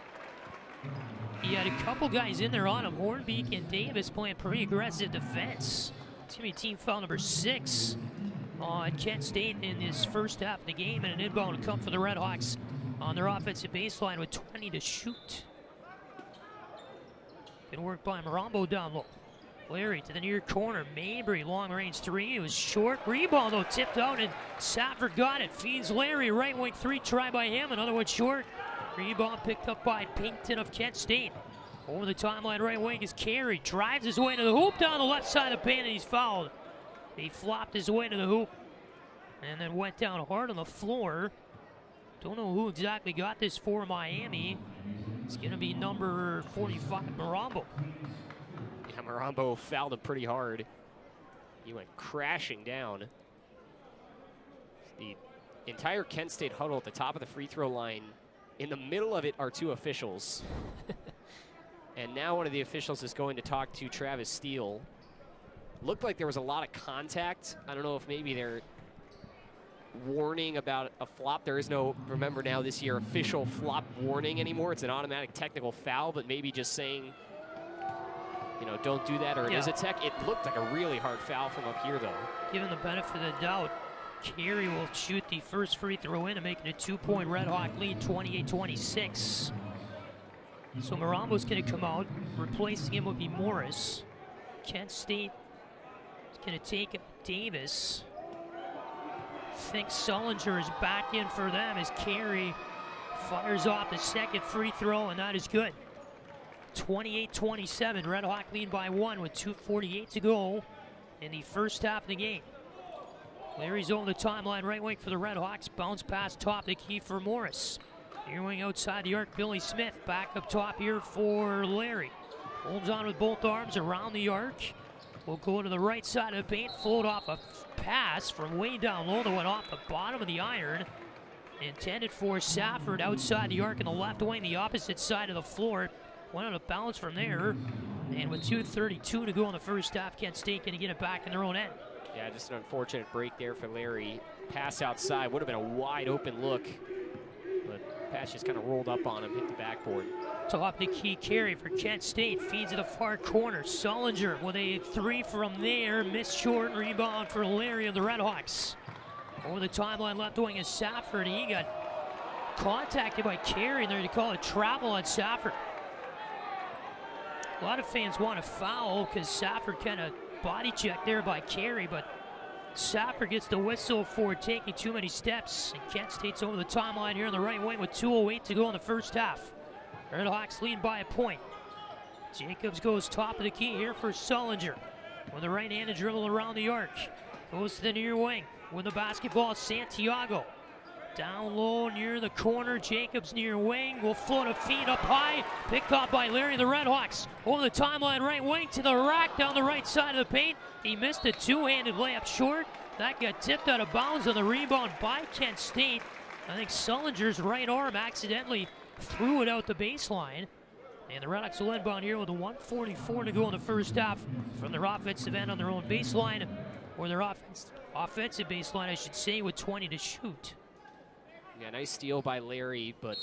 He had a couple guys in there on him. Hornbeak and Davis playing pretty aggressive defense. It's going to be team foul number 6 on Kent State in this first half of the game, and an inbound to come for the RedHawks on their offensive baseline with 20 to shoot. Good work by Marambo down low. Larry to the near corner. Mabry, long range 3. It was short. Rebound though, tipped out, and Safford got it. Feeds Larry. Right wing 3. Try by him. Another one short. Rebound picked up by Pinkton of Kent State. Over the timeline, right wing is Carey. Drives his way to the hoop down the left side of the paint, and he's fouled. He flopped his way to the hoop and then went down hard on the floor. Don't know who exactly got this for Miami. It's going to be number 45, Marambo. Yeah, Marambo fouled him pretty hard. He went crashing down. The entire Kent State huddle at the top of the free throw line. In the middle of it are 2 officials. And now one of the officials is going to talk to Travis Steele. Looked like there was a lot of contact. I don't know if maybe they're warning about a flop. There is no, remember now this year, official flop warning anymore. It's an automatic technical foul, but maybe just saying, you know, don't do that, or it is a tech. It looked like a really hard foul from up here, though. Given the benefit of the doubt, Carey will shoot the first free throw in and make it a 2-point RedHawk lead, 28-26. So Marambo's going to come out. Replacing him would be Morris. Kent State is going to take Davis. Think Sullinger is back in for them as Carey fires off the second free throw, and that is good. 28-27, RedHawk lead by 1 with 2:48 to go in the first half of the game. Larry's on the timeline, right wing for the RedHawks. Bounce pass top the key for Morris. Near wing outside the arc, Billy Smith back up top here for Larry. Holds on with both arms around the arc. Will go to the right side of the paint, float off a pass from way down low that went off the bottom of the iron. Intended for Safford outside the arc in the left wing, the opposite side of the floor. Went out of bounds from there. And with 2:32 to go in the first half, Kent State going to get it back in their own end. Yeah, just an unfortunate break there for Larry. Pass outside would have been a wide open look. But pass just kind of rolled up on him, hit the backboard. Top the key carry for Kent State. Feeds to the far corner. Sullinger with a 3 from there. Missed short. Rebound for Larry of the RedHawks. Over the timeline, left wing is Safford. He got contacted by Carey, and there to call it travel on Safford. A lot of fans want a foul because Safford kind of body checked there by Carey, but Safford gets the whistle for taking too many steps. And Kent State's over the timeline here on the right wing with 2:08 to go in the first half. RedHawks lead by a point. Jacobs goes top of the key here for Sullinger. With a right-handed dribble around the arc. Goes to the near wing. With the basketball, Santiago. Down low near the corner. Jacobs near wing. Will float a feed up high. Picked off by Larry, the RedHawks. Over the timeline, right wing to the rack down the right side of the paint. He missed a two-handed layup short. That got tipped out of bounds on the rebound by Kent State. I think Sullinger's right arm accidentally threw it out the baseline. And the RedHawks will inbound here with a 1:44 to go in the first half from their offensive end on their own baseline, or their offensive baseline, I should say, with 20 to shoot. Yeah, nice steal by Larry, but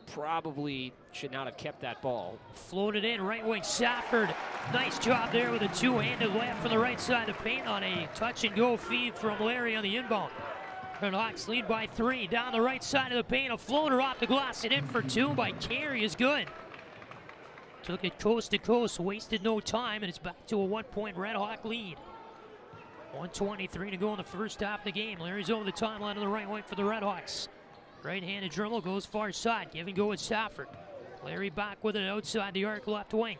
probably should not have kept that ball. Floated in, right wing Safford. Nice job there with a two-handed layup from the right side of the paint on a touch-and-go feed from Larry on the inbound. RedHawks lead by 3. Down the right side of the paint, a floater off the glass and in for 2 by Carey is good. Took it coast to coast, wasted no time, and it's back to a 1-point RedHawk lead. 1:23 to go in the first half of the game. Larry's over the timeline on the right wing for the RedHawks. Right-handed dribble, goes far side. Give and go with Safford. Larry back with it outside the arc left wing.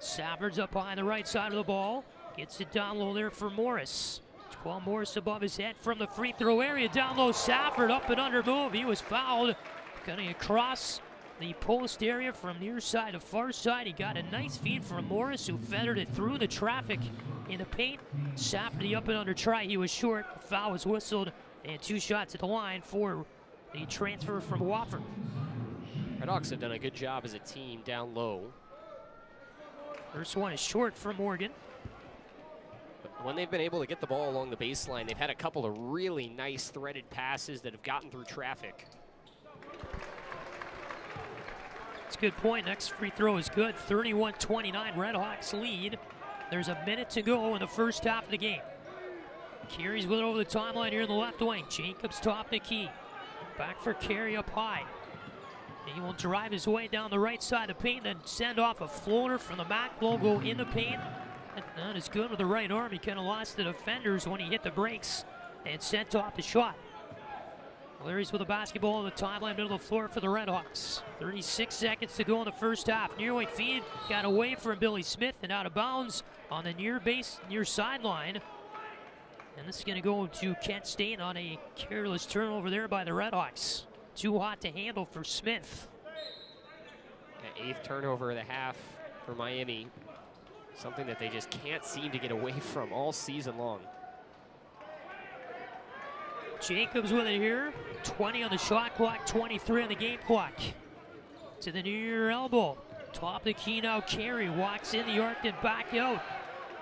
Safford's up behind the right side of the ball. Gets it down low there for Morris. Jaquan Morris above his head from the free throw area. Down low, Safford up and under move. He was fouled. Cutting across the post area from near side to far side. He got a nice feed from Morris, who feathered it through the traffic in the paint. Safford, the up and under try. He was short. The foul was whistled. And 2 shots at the line for the transfer from Wofford. RedHawks have done a good job as a team down low. First one is short for Morgan. But when they've been able to get the ball along the baseline, they've had a couple of really nice threaded passes that have gotten through traffic. That's a good point. Next free throw is good. 31-29, RedHawks lead. There's a minute to go in the first half of the game. Carey's with it over the timeline here in the left wing. Jacobs top the key. Back for Carey up high. He will drive his way down the right side of the paint, then send off a floater from the MAC logo in the paint. That is good with the right arm. He kind of lost the defenders when he hit the brakes and sent off the shot. Larry's with the basketball on the timeline, middle of the floor for the RedHawks. 36 seconds to go in the first half. Near wing feed got away from Billy Smith and out of bounds on the near sideline. And this is going to go to Kent State on a careless turnover there by the RedHawks. Too hot to handle for Smith. Yeah, 8th turnover of the half for Miami. Something that they just can't seem to get away from all season long. Jacobs with it here. 20 on the shot clock, 23 on the game clock. To the near elbow. Top of the key now, Carey walks in the arc and back out.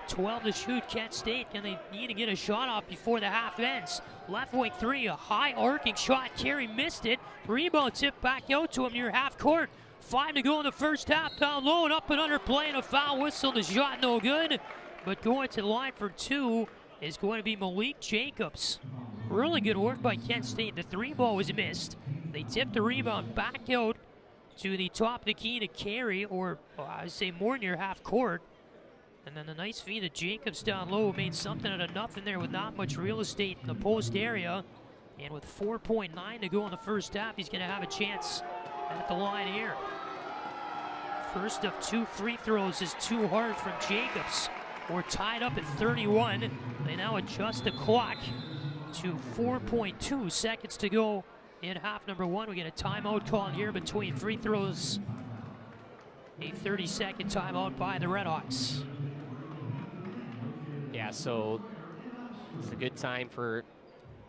12 to shoot, Kent State. Can they need to get a shot off before the half ends? Left wing three, a high arcing shot. Carey missed it. Rebound tip back out to him near half court. 5 to go in the first half. Down low and up and under play and a foul whistle. The shot no good. But going to the line for two is going to be Malik Jacobs. Really good work by Kent State. The three ball was missed. They tipped the rebound back out to the top of the key to Carey, or I would say more near half court. And then the nice feed of Jacobs down low made something out of nothing there with not much real estate in the post area. And with 4.9 to go in the first half, he's going to have a chance at the line here. First of 2 free throws is too hard from Jacobs. We're tied up at 31. They now adjust the clock to 4.2 seconds to go in half number one. We get a timeout call here between free throws. A 30-second timeout by the RedHawks. Yeah, so it's a good time for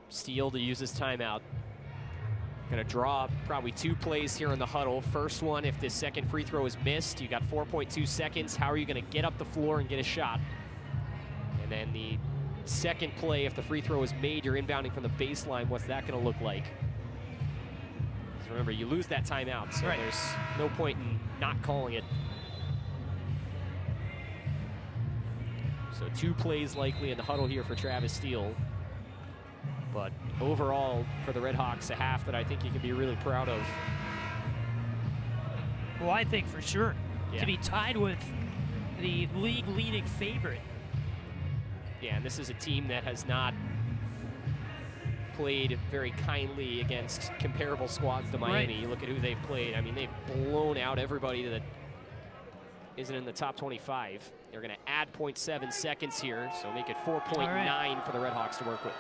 Steele to use his timeout. Gonna draw probably 2 plays here in the huddle. First one, if this second free throw is missed, you got 4.2 seconds. How are you gonna get up the floor and get a shot? And then the second play, if the free throw is made, you're inbounding from the baseline. What's that gonna look like? So remember, you lose that timeout, so right. There's no point in not calling it. So 2 plays likely in the huddle here for Travis Steele. But overall, for the RedHawks, a half that I think you can be really proud of. Well, I think for sure. Yeah. To be tied with the league leading favorite. Yeah, and this is a team that has not played very kindly against comparable squads to Miami. Right. You look at who they've played. I mean, they've blown out everybody that isn't in the top 25. They're going to add 0.7 seconds here, so make it 4.9 for the RedHawks to work with.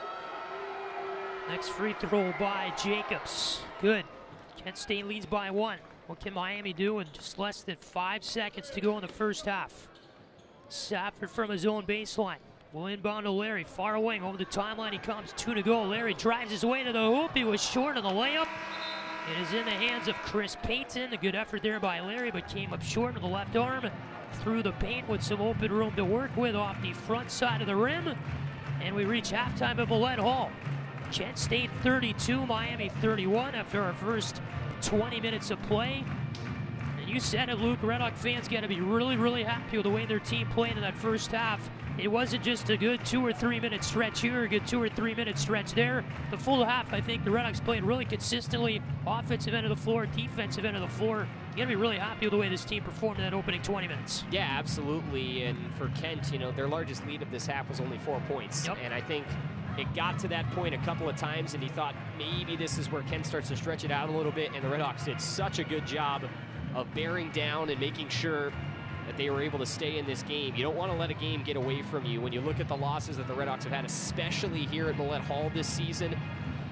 Next free throw by Jacobs. Good. Kent State leads by 1. What can Miami do in just less than 5 seconds to go in the first half? Safford from his own baseline. Will inbound to Larry. Far wing over the timeline. He comes. 2 to go. Larry drives his way to the hoop. He was short on the layup. It is in the hands of Chris Payton. A good effort there by Larry, but came up short with the left arm. Through the paint with some open room to work with off the front side of the rim. And we reach halftime at Millett Hall. Kent State 32, Miami 31 after our first 20 minutes of play. And you said it, Luke, RedHawk fans got to be really, really happy with the way their team played in that first half. It wasn't just a good 2 or 3 minute stretch here, a good 2 or 3 minute stretch there. The full half, I think the RedHawks played really consistently, offensive end of the floor, defensive end of the floor. You gotta be really happy with the way this team performed in that opening 20 minutes. Yeah, absolutely. And for Kent, you know, their largest lead of this half was only 4 points. Yep. And I think it got to that point a couple of times, and he thought maybe this is where Kent starts to stretch it out a little bit, and the RedHawks did such a good job of bearing down and making sure that they were able to stay in this game. You don't want to let a game get away from you. When you look at the losses that the RedHawks have had, especially here at Millett Hall this season,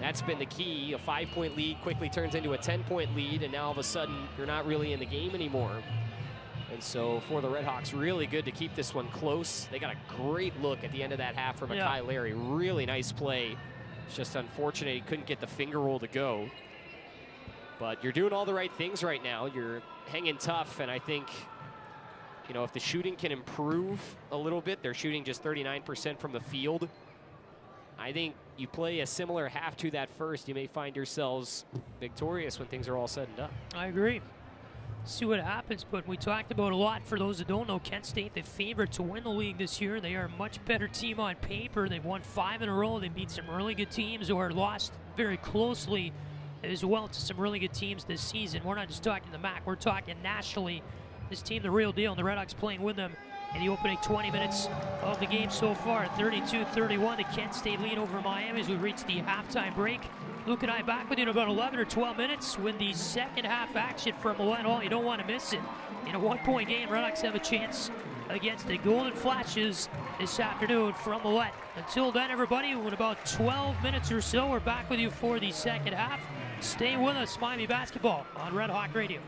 that's been the key. A 5-point lead quickly turns into a 10-point lead, and now all of a sudden you're not really in the game anymore. And so for the RedHawks, really good to keep this one close. They got a great look at the end of that half from Akai Larry. Really nice play. It's just unfortunate he couldn't get the finger roll to go. But you're doing all the right things right now. You're hanging tough, and I think You know, if the shooting can improve a little bit, they're shooting just 39% from the field. I think you play a similar half to that first, you may find yourselves victorious when things are all said and done. I agree. See what happens, but we talked about a lot. For those that don't know, Kent State, the favorite to win the league this year. They are a much better team on paper. They've won 5 in a row. They beat some really good teams or lost very closely as well to some really good teams this season. We're not just talking the MAC, we're talking nationally. This team, the real deal, and the RedHawks playing with them in the opening 20 minutes of the game so far. 32-31, the Kent State lead over Miami as we reach the halftime break. Luke and I back with you in about 11 or 12 minutes with the second half action from Millett. Oh, you don't want to miss it. In a one-point game, RedHawks have a chance against the Golden Flashes this afternoon from Millett. Until then, everybody, in about 12 minutes or so, we're back with you for the second half. Stay with us, Miami basketball on Red Hawk Radio.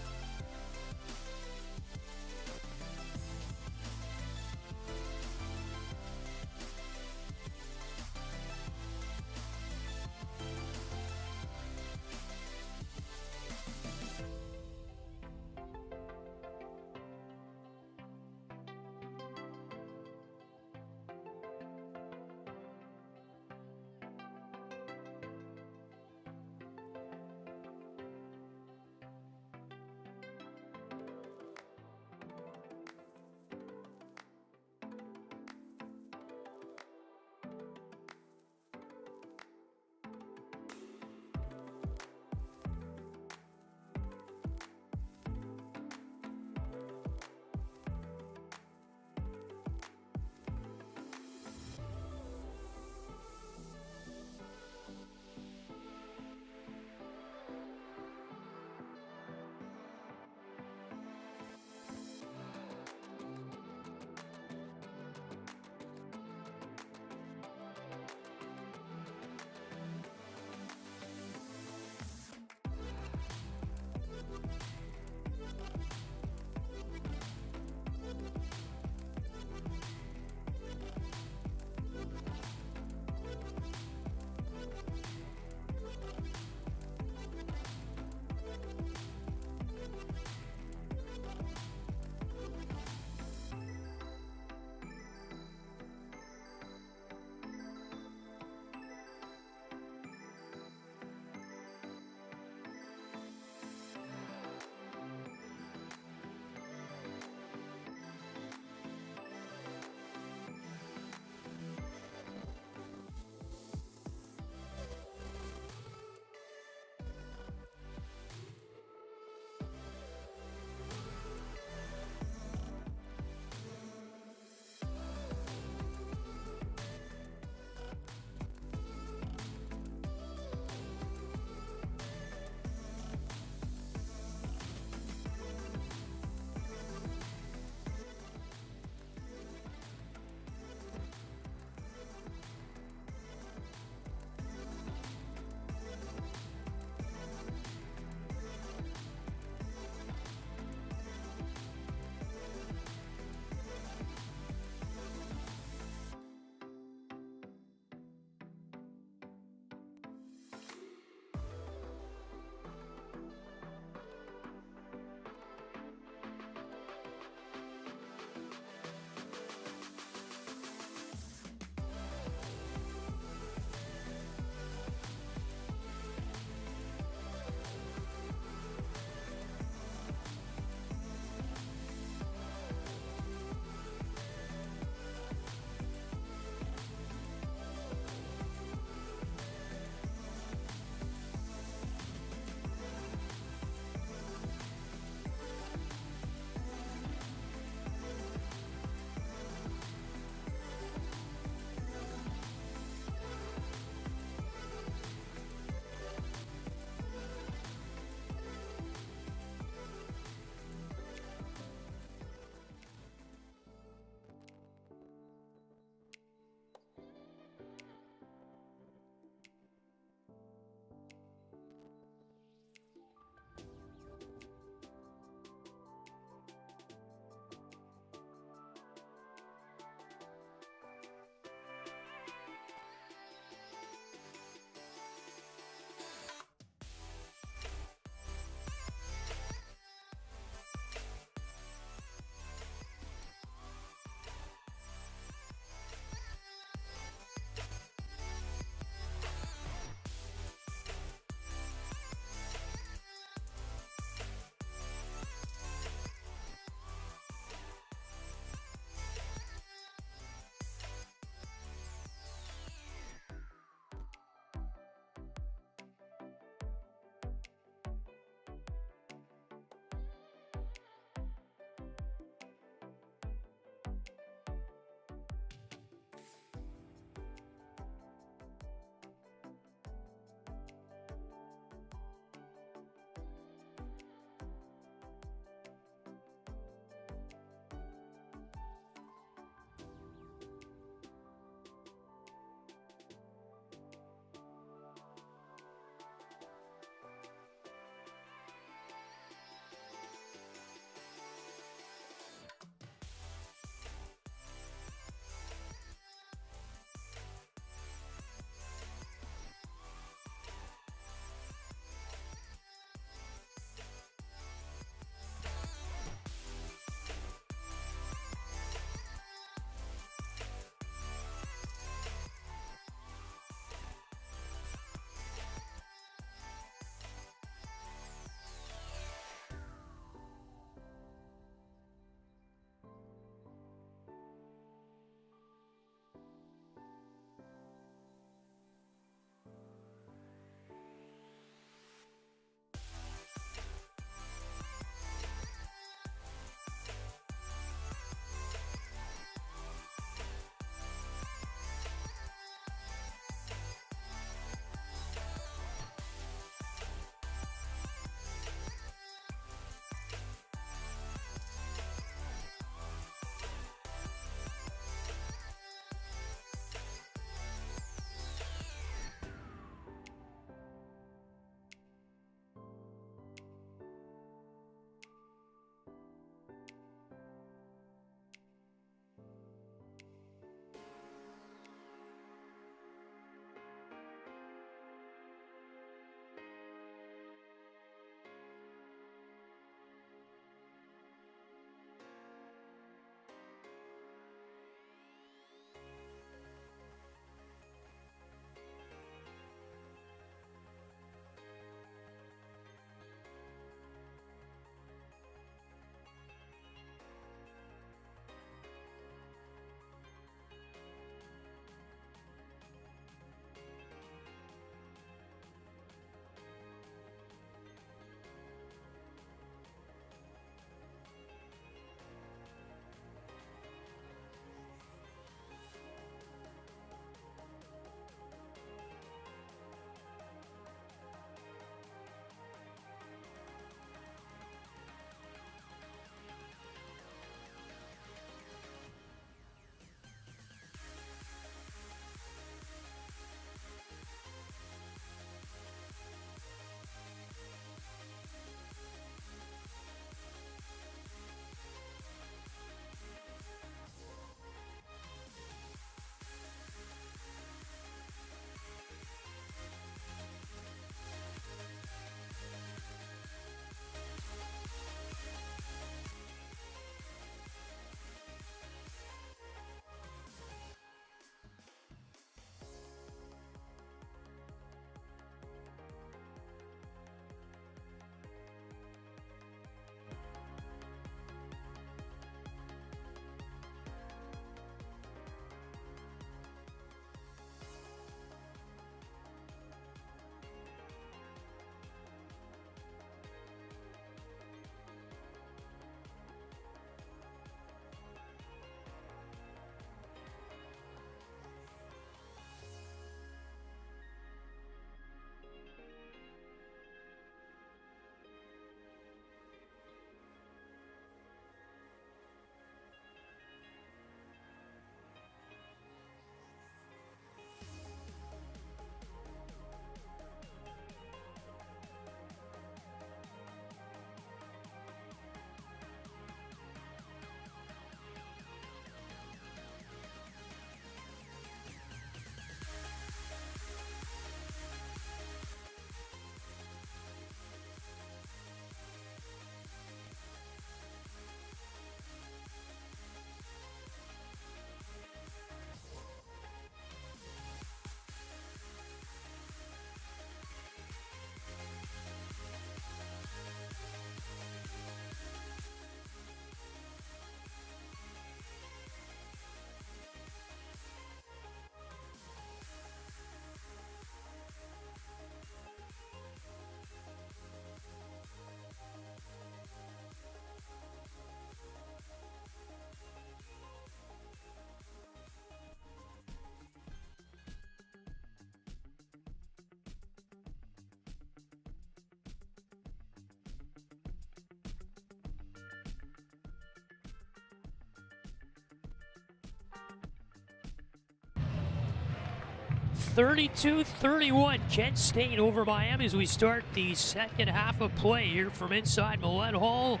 32-31, Kent State over Miami as we start the second half of play here from inside Millett Hall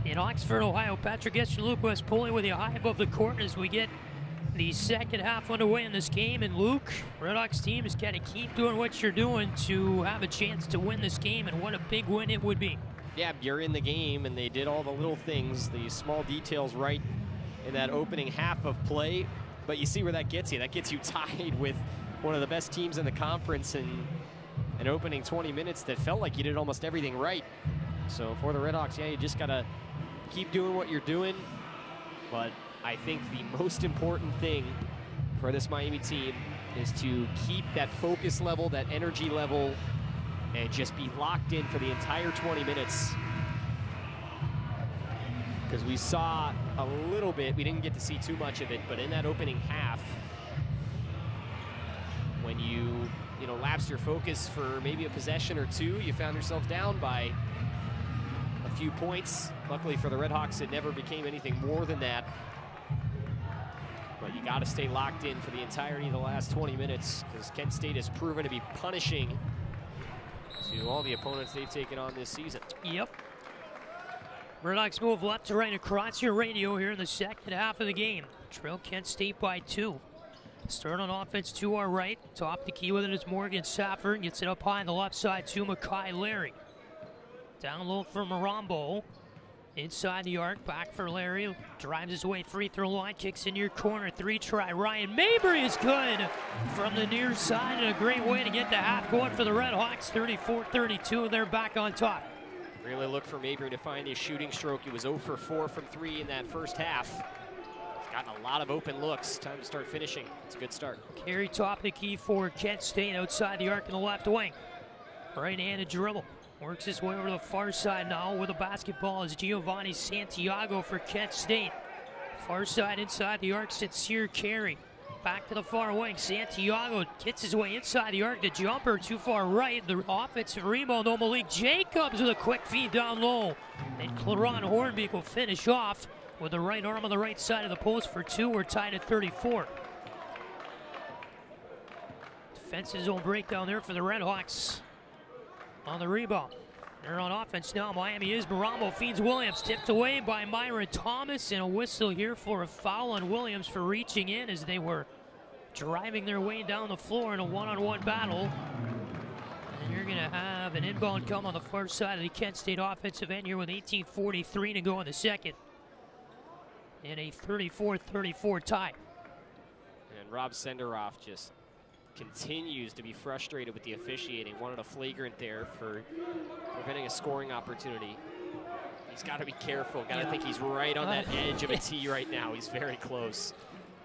in Oxford, Ohio. Patrick Geshan, Luke West Poley with you high above the court as we get the second half underway in this game. And Luke, RedHawks team is got to keep doing what you're doing to have a chance to win this game, and what a big win it would be. Yeah, you're in the game, and they did all the little things, the small details right in that opening half of play. But you see where that gets you. That gets you tied with one of the best teams in the conference in an opening 20 minutes that felt like you did almost everything right. So for the RedHawks, yeah, you just got to keep doing what you're doing. But I think the most important thing for this Miami team is to keep that focus level, that energy level, and just be locked in for the entire 20 minutes. Because we saw a little bit, we didn't get to see too much of it, but in that opening half, when you lapsed your focus for maybe a possession or two, you found yourself down by a few points. Luckily for the RedHawks, it never became anything more than that. But you got to stay locked in for the entirety of the last 20 minutes, because Kent State has proven to be punishing to all the opponents they've taken on this season. Yep. RedHawks move left to right across your radio here in the second half of the game. Trail Kent State by 2. Start on offense to our right. Top the key with it is Morgan Safford. Gets it up high on the left side to Makai Larry. Down low for Marambo. Inside the arc, back for Larry. Drives his way free throw line, kicks in your corner. 3-try. Ryan Mabry is good from the near side, and a great way to get the half going for the RedHawks. 34-32, and they're back on top. Really look for Mabry to find his shooting stroke. He was 0 for 4 from 3 in that first half. He's gotten a lot of open looks. Time to start finishing. It's a good start. Carry top of the key for Kent State outside the arc in the left wing. Right-handed dribble. Works his way over to the far side now with the basketball is Giovanni Santiago for Kent State. Far side inside the arc, Sincere carry. Back to the far wing, Santiago gets his way inside the arc. The jumper too far right. The offensive rebound, Malik Jacobs with a quick feed down low. And Claron Hornbeek will finish off with the right arm on the right side of the post for 2. We're tied at 34. Defensive zone breakdown there for the RedHawks. On the rebound. They're on offense now. Miami is. Marambo feeds Williams. Tipped away by Myron Thomas. And a whistle here for a foul on Williams for reaching in as they were driving their way down the floor in a one-on-one battle. And you're going to have an inbound come on the far side of the Kent State offensive end here with 18:43 to go in the second. In a 34-34 tie. And Rob Senderoff just continues to be frustrated with the officiating. Wanted a flagrant there for preventing a scoring opportunity. He's got to be careful. Got to think he's right on that edge of a tee right now. He's very close.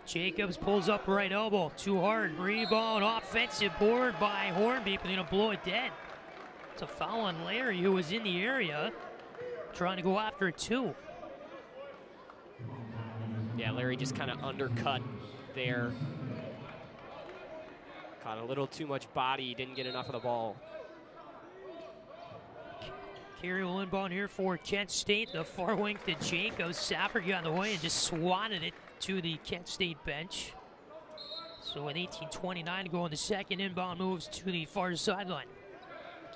Jacobs pulls up right elbow. Too hard. Rebound. Offensive board by Hornbeek. They're going to blow it dead. It's a foul on Larry, who was in the area trying to go after it too. Yeah, Larry just kind of undercut there. Caught a little too much body, didn't get enough of the ball. Carry will inbound here for Kent State. The far wing to Jacobs. Safford got in the way and just swatted it to the Kent State bench. So with 18:29 to go in the second, inbound moves to the far sideline.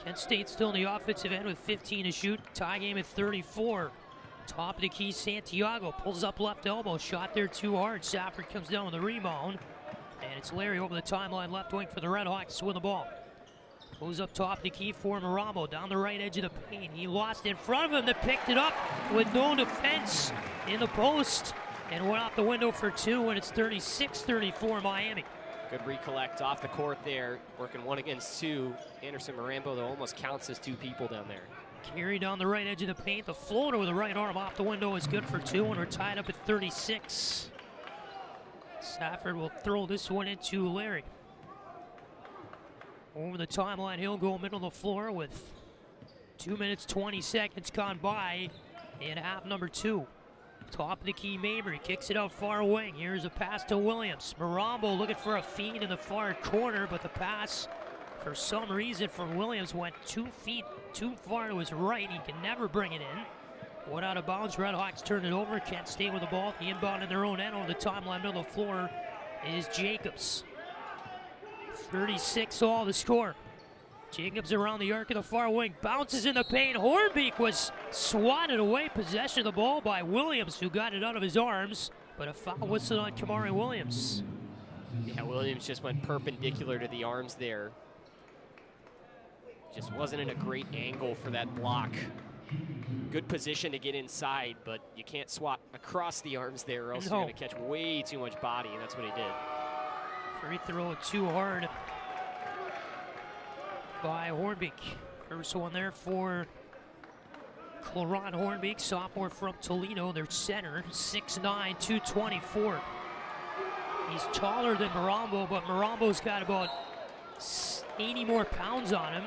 Kent State still in the offensive end with 15 to shoot. Tie game at 34. Top of the key, Santiago pulls up left elbow. Shot there too hard. Safford comes down with the rebound. And it's Larry over the timeline, left wing for the RedHawks to win the ball. Goes up top of the key for Marambo, down the right edge of the paint. He lost in front of him, that picked it up with no defense in the post. And went out the window for 2, and it's 36-34 Miami. Good recollect off the court there, working 1 against 2. Anderson Marambo, though, almost counts as 2 people down there. Carry down the right edge of the paint. The floater with the right arm off the window is good for 2, and we're tied up at 36. Safford will throw this one into Larry. Over the timeline, he'll go middle of the floor with 2 minutes, 20 seconds gone by in half number 2. Top of the key, Mabry kicks it out far wing. Here's a pass to Williams. Marambo looking for a feed in the far corner, but the pass, for some reason, from Williams went 2 feet too far to his right. He can never bring it in. One out of bounds. RedHawks turn it over. Kent State with the ball. The inbound in their own end on the timeline middle of the floor is Jacobs. 36 all the score. Jacobs around the arc of the far wing, bounces in the paint. Hornbeek was swatted away, possession of the ball by Williams, who got it out of his arms, but a foul whistle on Kamari Williams. Yeah, Williams just went perpendicular to the arms there. Just wasn't in a great angle for that block. Good position to get inside, but you can't swat across the arms there or else you're going to catch way too much body, and that's what he did. Free throw too hard by Hornbeek. First one there for Cloron Hornbeek, sophomore from Toledo, their center, 6'9", 224. He's taller than Marambo, but Marambo's got about 80 more pounds on him.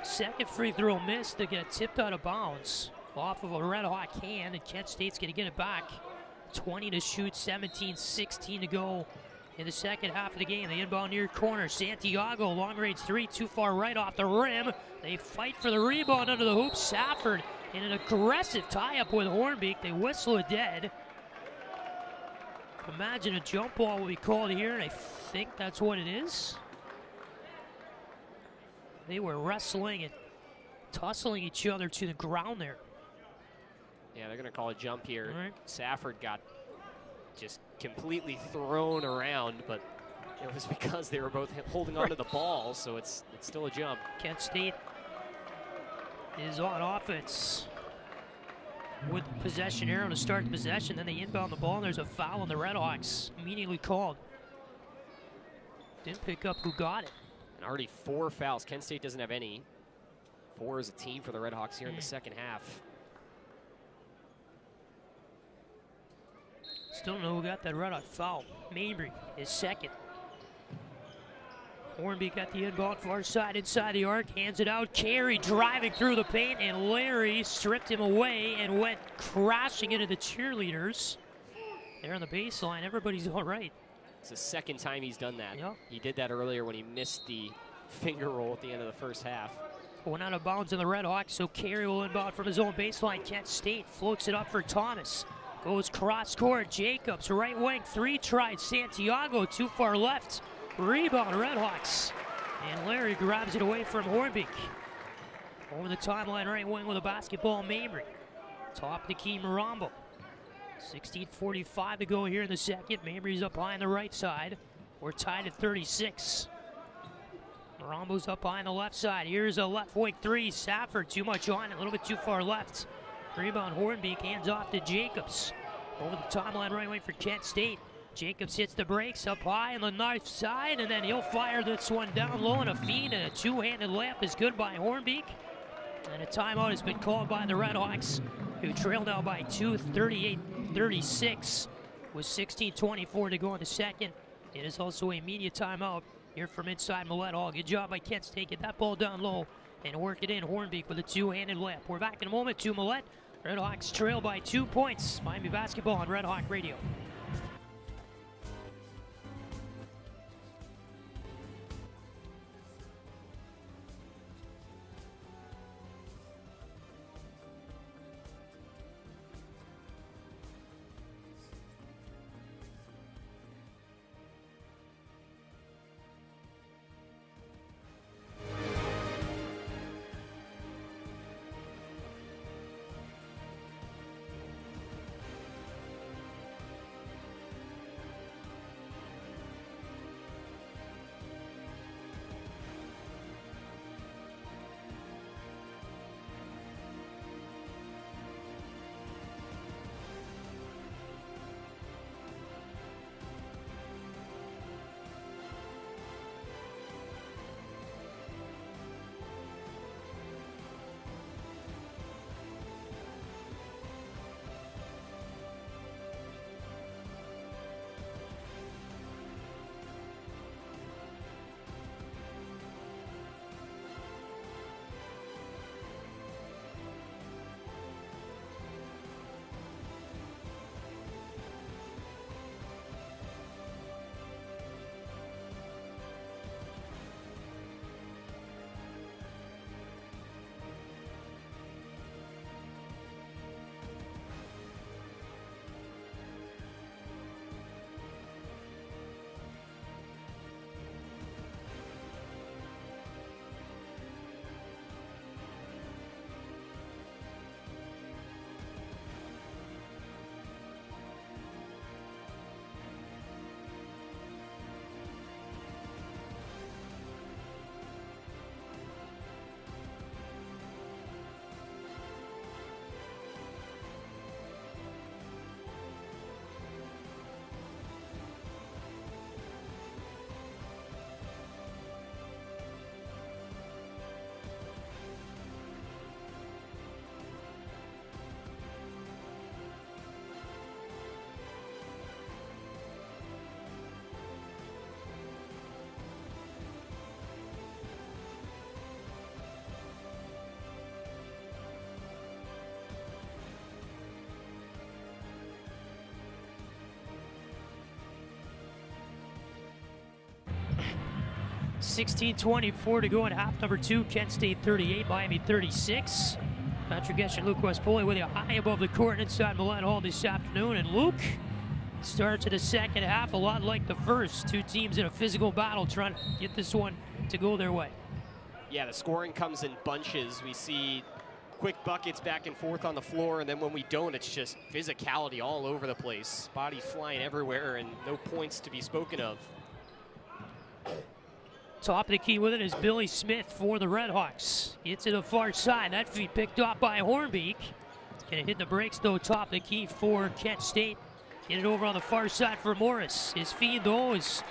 Second free throw missed to get tipped out of bounds off of a RedHawk hand, and Kent State's going to get it back. 20 to shoot, 17-16 to go in the second half of the game. The inbound near corner, Santiago, long range three, too far right off the rim. They fight for the rebound under the hoop. Safford in an aggressive tie-up with Hornbeek. They whistle it dead. Imagine a jump ball will be called here, and I think that's what it is. They were wrestling and tussling each other to the ground there. Yeah, they're going to call a jump here. Right. Safford got just completely thrown around, but it was because they were both holding onto the ball, so it's still a jump. Kent State is on offense with the possession arrow to start the possession. Then they inbound the ball, and there's a foul on the RedHawks. Immediately called. Didn't pick up who got it. And already 4 fouls. Kent State doesn't have any. 4 as a team for the RedHawks here in the second half. Still don't know who got that RedHawk foul. Mabry is second. Hornbeek got the inbound far side inside the arc, hands it out. Carey driving through the paint, and Larry stripped him away and went crashing into the cheerleaders. They're on the baseline. Everybody's all right. It's the second time he's done that. Yep. He did that earlier when he missed the finger roll at the end of the first half. Went out of bounds in the RedHawks, so Carey will inbound from his own baseline. Kent State floats it up for Thomas. Goes cross court. Jacobs, right wing, three tried. Santiago, too far left. Rebound, RedHawks. And Larry grabs it away from Hornbeek. Over the timeline, right wing with a basketball, Mabry. Top of the key, Marambo. 16:45 to go here in the second. Mabry's up high on the right side. We're tied at 36. Marambo's up high on the left side. Here's a left wing three. Safford, too much on it, a little bit too far left. Rebound, Hornbeek, hands off to Jacobs. Over the timeline, right wing for Kent State. Jacobs hits the brakes up high on the knife side, and then he'll fire this one down low, and a feed and a two-handed layup is good by Hornbeek. And a timeout has been called by the RedHawks, who trail now by 2, 38-36, with 16:24 to go in the second. It is also a media timeout here from inside Millett Hall. Good job by Kent State. Get that ball down low and work it in. Hornbeek with a two-handed layup. We're back in a moment to Millett. RedHawks trail by 2 points. Miami basketball on RedHawk Radio. 16:24 to go in half number 2. Kent State 38, Miami 36. Patrick Geshan, Luke West-Poley with you high above the court inside Millett Hall this afternoon. And Luke, start to the second half a lot like the first. Two teams in a physical battle trying to get this one to go their way. Yeah, the scoring comes in bunches. We see quick buckets back and forth on the floor, and then when we don't, it's just physicality all over the place. Bodies flying everywhere and no points to be spoken of. Top of the key with it is Billy Smith for the RedHawks. It's to the far side. That feed picked up by Hornbeek. It's going to hit the brakes, though. Top of the key for Kent State. Get it over on the far side for Morris. His feed, though, is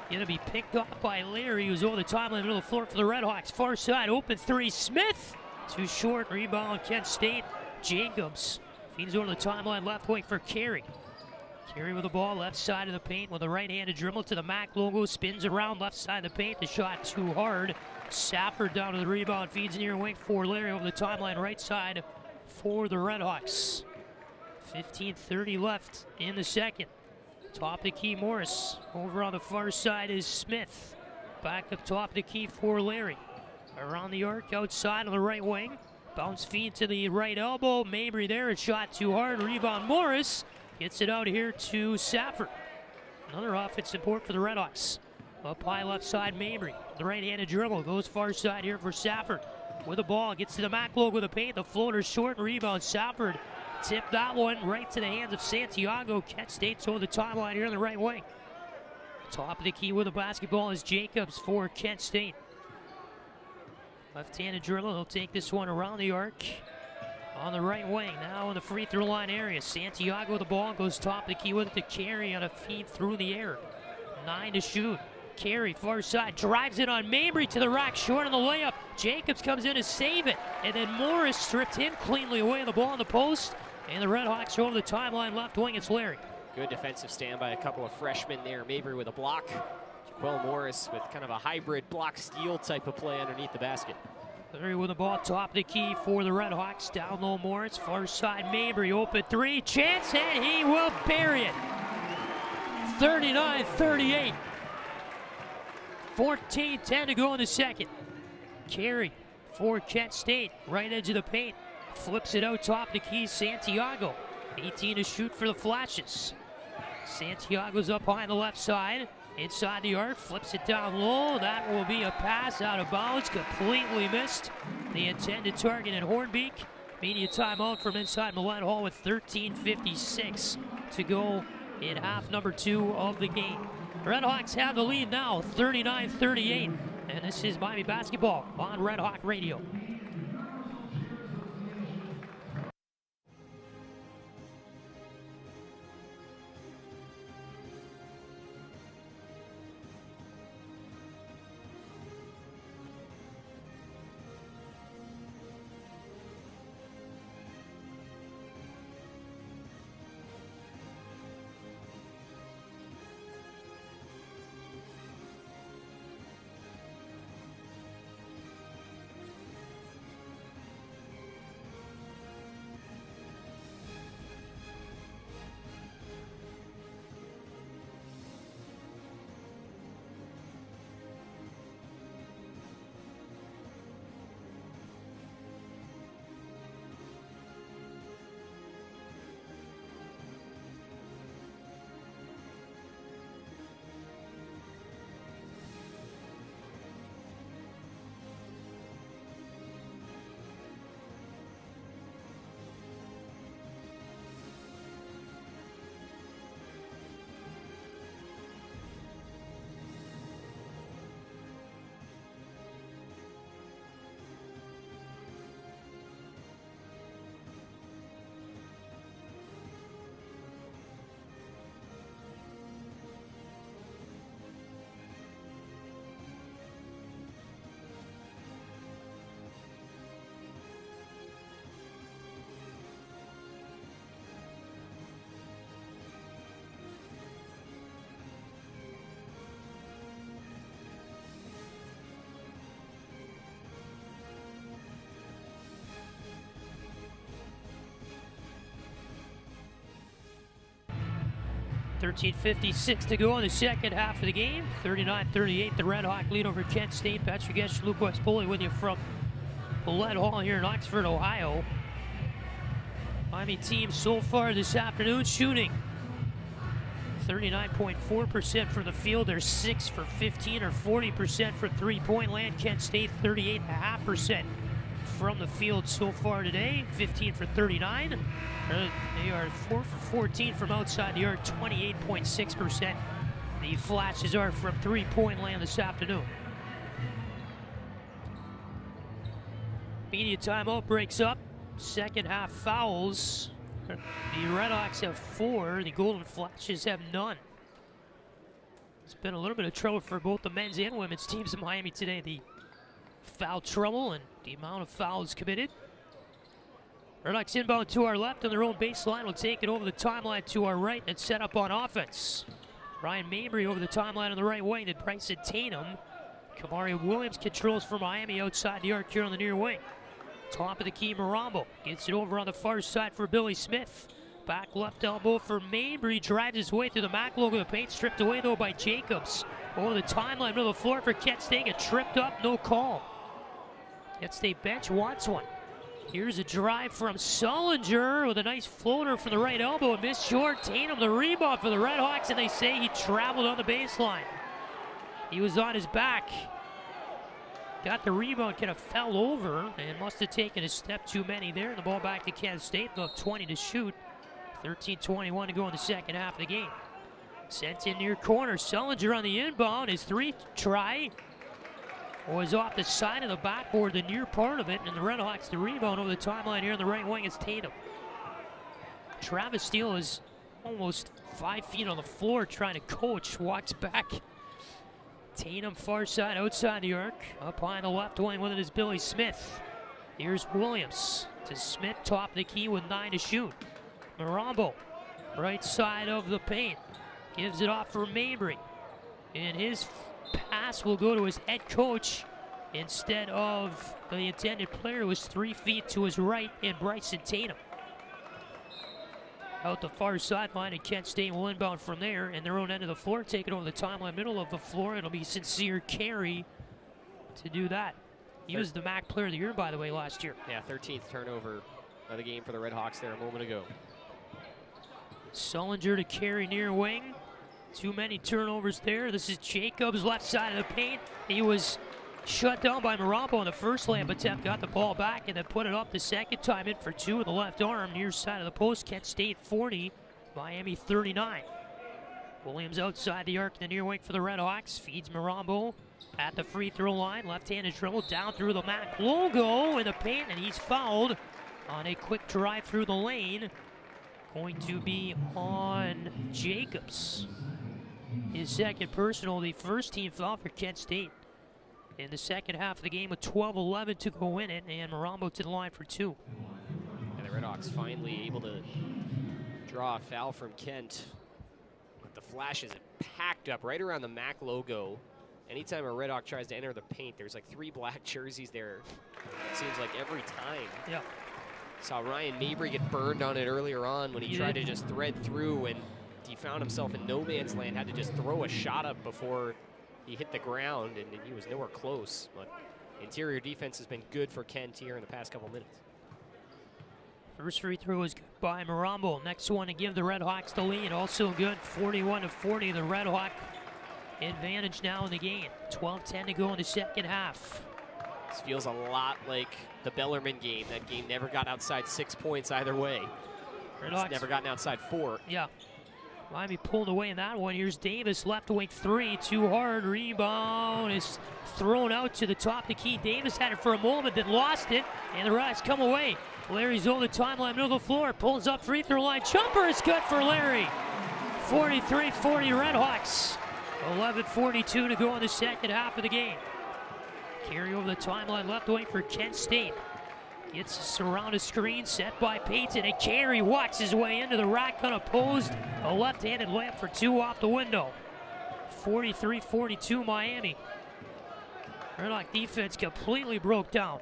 going to be picked up by Larry, who's over the timeline in the middle of the floor for the RedHawks. Far side, open three. Smith. Too short. Rebound, Kent State. Jacobs feeds over the timeline left wing for Carey. Carey with the ball, left side of the paint with a right-handed dribble to the MAC logo, spins around left side of the paint. The shot too hard. Safford down to the rebound, feeds near wing for Larry over the timeline, right side for the RedHawks. 15:30 left in the second. Top of the key, Morris. Over on the far side is Smith. Back up top of the key for Larry. Around the arc, outside on the right wing. Bounce feed to the right elbow. Mabry there, a shot too hard. Rebound, Morris. Gets it out here to Safford. Another offensive support for the RedHawks. Up high left side, Mabry. The right-handed dribble goes far side here for Safford. With the ball, gets to the MAC logo of the paint. The floater short, rebound. Safford tipped that one right to the hands of Santiago. Kent State's over the timeline here on the right wing. Top of the key with the basketball is Jacobs for Kent State. Left-handed dribble, he'll take this one around the arc. On the right wing, now in the free throw line area. Santiago with the ball, goes top of the key with it to Carey on a feed through the air. 9 to shoot. Carey, far side, drives it on Mabry to the rack, short on the layup. Jacobs comes in to save it, and then Morris stripped him cleanly away. The ball on the post, and the RedHawks are over the timeline left wing. It's Larry. Good defensive stand by a couple of freshmen there. Mabry with a block. Jaquel Morris with kind of a hybrid block steal type of play underneath the basket. Larry with the ball, top of the key for the RedHawks. Down low, Morris, far side, Mabry, open three, chance, and he will bury it. 39-38. 14-10 to go in the second. Carey for Kent State, right edge of the paint. Flips it out, top of the key, Santiago. 18 to shoot for the Flashes. Santiago's up high on the left side. Inside the arc, flips it down low. That will be a pass out of bounds. Completely missed the intended target at Hornbeek. Media timeout from inside Millett Hall with 13:56 to go in half number 2 of the game. RedHawks have the lead now, 39-38. And this is Miami basketball on RedHawk Radio. 13:56 to go in the second half of the game. 39-38, the RedHawk lead over Kent State. Patrick Geshan, Luke West Poley with you from Millett Hall here in Oxford, Ohio. Miami team so far this afternoon shooting 39.4% from the field. They're 6 for 15 or 40% for three-point land. Kent State 38.5% from the field so far today. 15 for 39. They are 4 for 14 from outside the arc, 28.6%. The Flashes are from three-point land this afternoon. Media timeout breaks up. Second half fouls. The RedHawks have 4. The Golden Flashes have none. It's been a little bit of trouble for both the men's and women's teams in Miami today. The foul trouble and the amount of fouls committed. RedHawks inbound to our left on their own baseline. Will take it over the timeline to our right and set up on offense. Ryan Mabry over the timeline on the right wing to Bryson Tatum. Kamari Williams controls for Miami outside the arc here on the near wing. Top of the key, Marambo gets it over on the far side for Billy Smith. Back left elbow for Mabry, drives his way through the MAC logo. The paint stripped away though by Jacobs. Over the timeline, middle of the floor for Kent State. Get tripped up, no call. Kent State bench wants one. Here's a drive from Sullinger with a nice floater from the right elbow and missed short. Tatum the rebound for the RedHawks, and they say he traveled on the baseline. He was on his back. Got the rebound, kind of fell over, and must have taken a step too many there. The ball back to Kent State, about 20 to shoot. 13:21 to go in the second half of the game. Sent in near corner, Sullinger on the inbound. His three try was off the side of the backboard, the near part of it, and the RedHawks the rebound over the timeline here on the right wing is Tatum. Travis Steele is almost 5 feet on the floor trying to coach, walks back. Tatum far side, outside the arc. Up high on the left wing with it is Billy Smith. Here's Williams to Smith, top of the key with 9 to shoot. Marambo, right side of the paint. Gives it off for Mabry. And his pass will go to his head coach instead of the intended player, who was 3 feet to his right in Bryson Tatum. Out the far sideline, and Kent State will inbound from there, and their own end of the floor, take it over the timeline, middle of the floor. It'll be Sincere Carey to do that. He was the MAC Player of the Year, by the way, last year. Yeah, 13th turnover of the game for the RedHawks there a moment ago. Sullinger to Carey near wing. Too many turnovers there. This is Jacobs, left side of the paint. He was shut down by Marambo on the first layup attempt, got the ball back, and then put it up the second time in for 2 with the left arm, near side of the post. Kent State 40, Miami 39. Williams outside the arc in the near wing for the RedHawks, feeds Marambo at the free throw line. Left-handed dribble down through the MAC logo in the paint, and he's fouled on a quick drive through the lane. Going to be on Jacobs. His second personal, the first team foul for Kent State in the second half of the game with 12:11 to go in it, and Marambo to the line for 2. And the RedHawks finally able to draw a foul from Kent. But the Flashes packed up right around the MAC logo. Anytime a RedHawk tries to enter the paint, there's like 3 black jerseys there. It seems like every time. Yeah. Saw Ryan Mabry get burned on it earlier on when he tried to just thread through, and he found himself in no man's land, had to just throw a shot up before he hit the ground, and he was nowhere close. But interior defense has been good for Kent here in the past couple minutes. First free throw is good by Marambo. Next one to give the RedHawks the lead. Also good, 41-40. The RedHawk advantage now in the game. 12:10 to go in the second half. This feels a lot like the Bellarmine game. That game never got outside 6 points either way. It's never gotten outside 4. Yeah. Miami pulled away in that one. Here's Davis, left wing 3, too hard. Rebound is thrown out to the top of the key. Davis had it for a moment, then lost it, and the Reds come away. Larry's over the timeline, middle of the floor, pulls up free throw line. Jumper is good for Larry. 43-40 RedHawks. 11:42 to go in the second half of the game. Carry over the timeline, left wing for Kent State. Gets a surrounded screen set by Payton, and Carey walks his way into the rack unopposed. A left-handed layup for 2 off the window. 43-42 Miami. RedHawk defense completely broke down.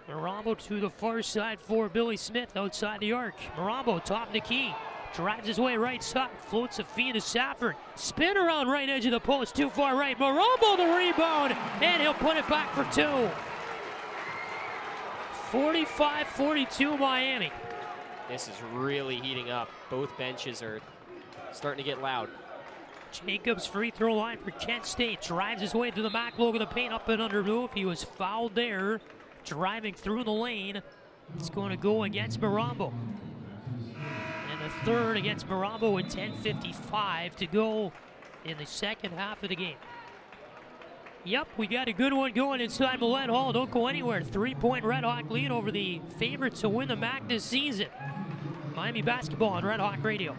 Marambo to the far side for Billy Smith outside the arc. Marambo top of the key. Drives his way right side, floats a feed to Safford. Spin around right edge of the post, too far right. Marombo the rebound, and he'll put it back for two. 45-42 Miami. This is really heating up. Both benches are starting to get loud. Jacobs free throw line for Kent State. Drives his way through the MAC logo, the paint up and under move. He was fouled there. Driving through the lane. It's going to go against Marombo. And the third against Marombo with 10:55 to go in the second half of the game. Yep, we got a good one going inside Millett Hall. Don't go anywhere. 3-point Red Hawk lead over the favorite to win the MAC this season. Miami basketball on Red Hawk Radio.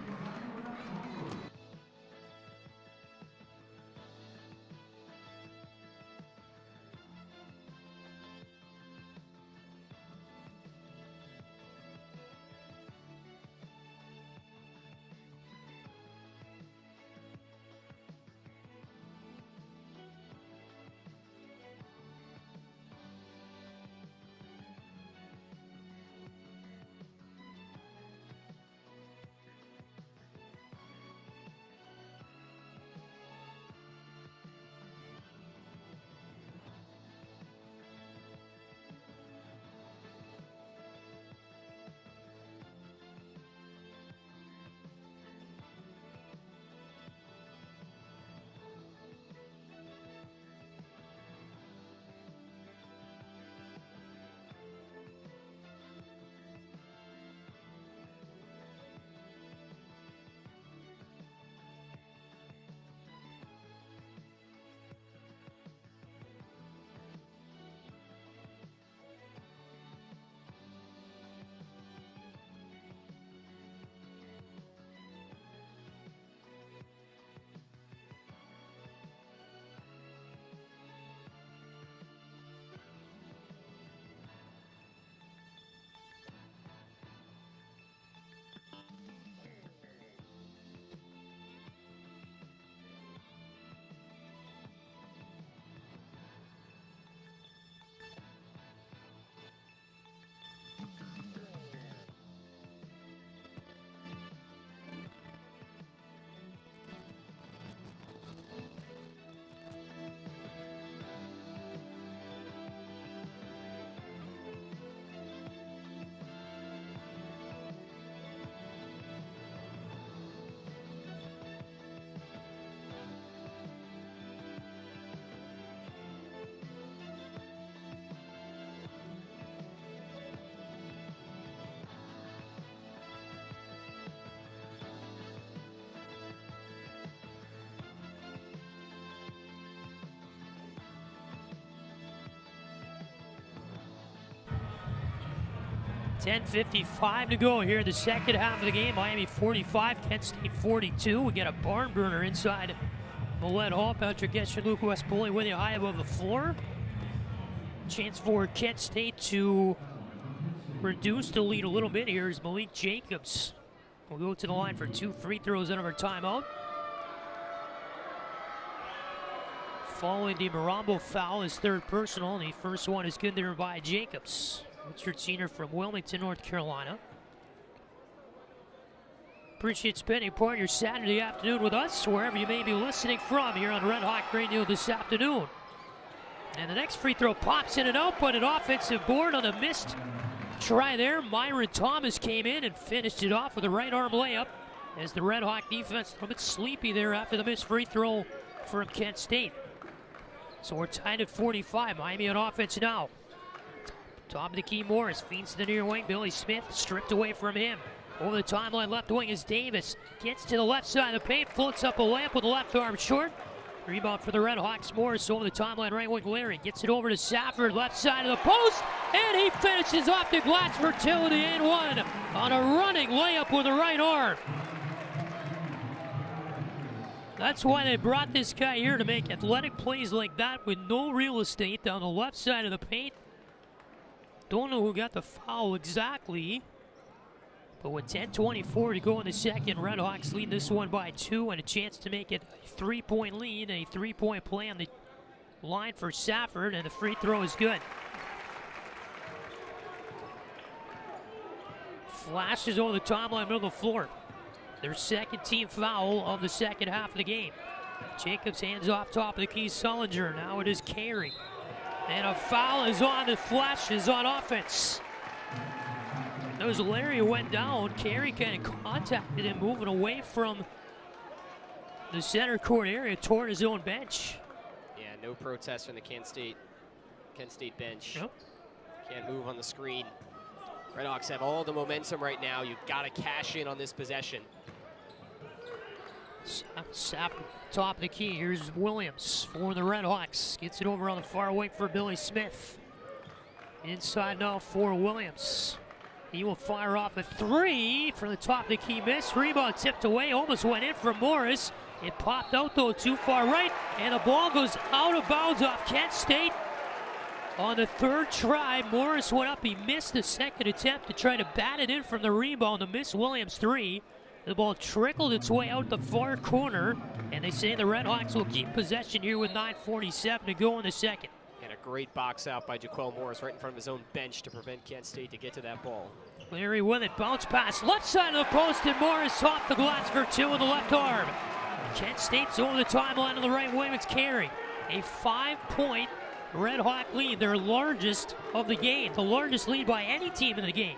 $10:55 to go here in the second half of the game. Miami 45, Kent State 42. We get a barn burner inside Millett Hall. Patrick Geshan, Luke West Poley with you high above the floor. Chance for Kent State to reduce the lead a little bit here as Malik Jacobs will go to the line for 2 free throws out of our timeout. Following the Marombo foul, his third personal, and the first one is good there by Jacobs. Richard senior from Wilmington, North Carolina. Appreciate spending part of your Saturday afternoon with us, wherever you may be listening from here on Red Hawk Radio this afternoon. And the next free throw pops in and out, but an offensive board on a missed try there. Myron Thomas came in and finished it off with a right arm layup as the Red Hawk defense a little bit sleepy there after the missed free throw from Kent State. So we're tied at 45. Miami on offense now. Top of the key, Morris feeds to the near wing. Billy Smith stripped away from him. Over the timeline, left wing is Davis. Gets to the left side of the paint, floats up a layup with the left arm short. Rebound for the Red Hawks. Morris over the timeline, right wing Larry. Gets it over to Safford, left side of the post. And he finishes off the glass for two to the and one on a running layup with the right arm. That's why they brought this guy here, to make athletic plays like that with no real estate down the left side of the paint. Don't know who got the foul exactly, but with 10:24 to go in the second, Red Hawks lead this one by 2 and a chance to make it a 3-point lead. A 3-point play on the line for Safford, and the free throw is good. Flashes over the timeline, middle of the floor. Their second team foul of the second half of the game. Jacobs hands off top of the key, Sullinger. Now it is Carey. And a foul is on the Flashes on offense. That was Larry who went down. Carey kind of contacted him, moving away from the center court area toward his own bench. Yeah, no protest from the Kent State bench. Yep. Can't move on the screen. RedHawks have all the momentum right now. You've got to cash in on this possession. Sapp, top of the key. Here's Williams for the RedHawks. Gets it over on the far wing for Billy Smith. Inside now for Williams. He will fire off a three from the top of the key. Miss. Rebound tipped away. Almost went in from Morris. It popped out though too far right. And the ball goes out of bounds off Kent State. On the third try, Morris went up. He missed the second attempt to try to bat it in from the rebound to miss Williams' three. The ball trickled its way out the far corner, and they say the RedHawks will keep possession here with 9:47 to go in the second. And a great box out by Jaquel Morris right in front of his own bench to prevent Kent State to get to that ball. Larry with it, bounce pass, left side of the post, and Morris off the glass for two with the left arm. Kent State's over the timeline on the right wing. It's Carey. A 5-point RedHawk lead, their largest of the game, the largest lead by any team in the game.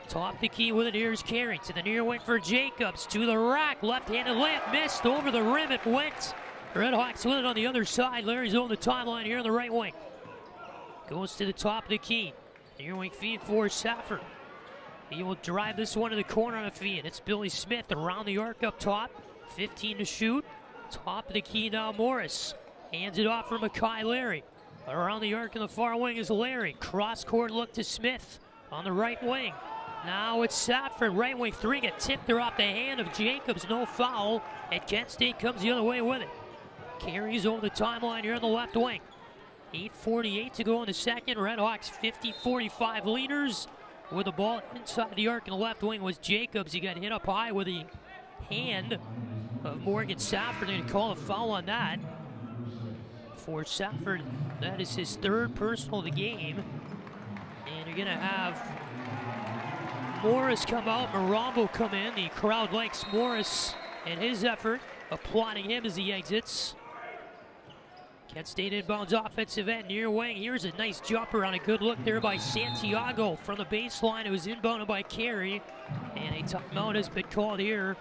Top the key with it, here's Carey to the near wing for Jacobs, to the rack, left-handed layup, missed, over the rim it went. RedHawks with it on the other side. Larry's on the timeline here on the right wing. Goes to the top of the key. Near wing feed for Safford. He will drive this one to the corner on a feed. It's Billy Smith around the arc up top. 15 to shoot. Top of the key now, Morris. Hands it off for Mackay Larry. Around the arc in the far wing is Larry. Cross court look to Smith on the right wing. Now it's Safford, right wing three, get tipped there off the hand of Jacobs, no foul, and Kent State comes the other way with it. Carries over the timeline here on the left wing. 8:48 to go in the second. RedHawks 50-45 leaders. With the ball inside the arc in the left wing was Jacobs. He got hit up high with the hand of Morgan Safford. They're going to call a foul on that. For Safford, that is his third personal of the game. And you're going to have Morris come out, Marambo come in. The crowd likes Morris and his effort, applauding him as he exits. Kent State inbounds offensive end, near wing. Here's a nice jumper on a good look there by Santiago from the baseline. It was inbounded by Carey, and a timeout has been called here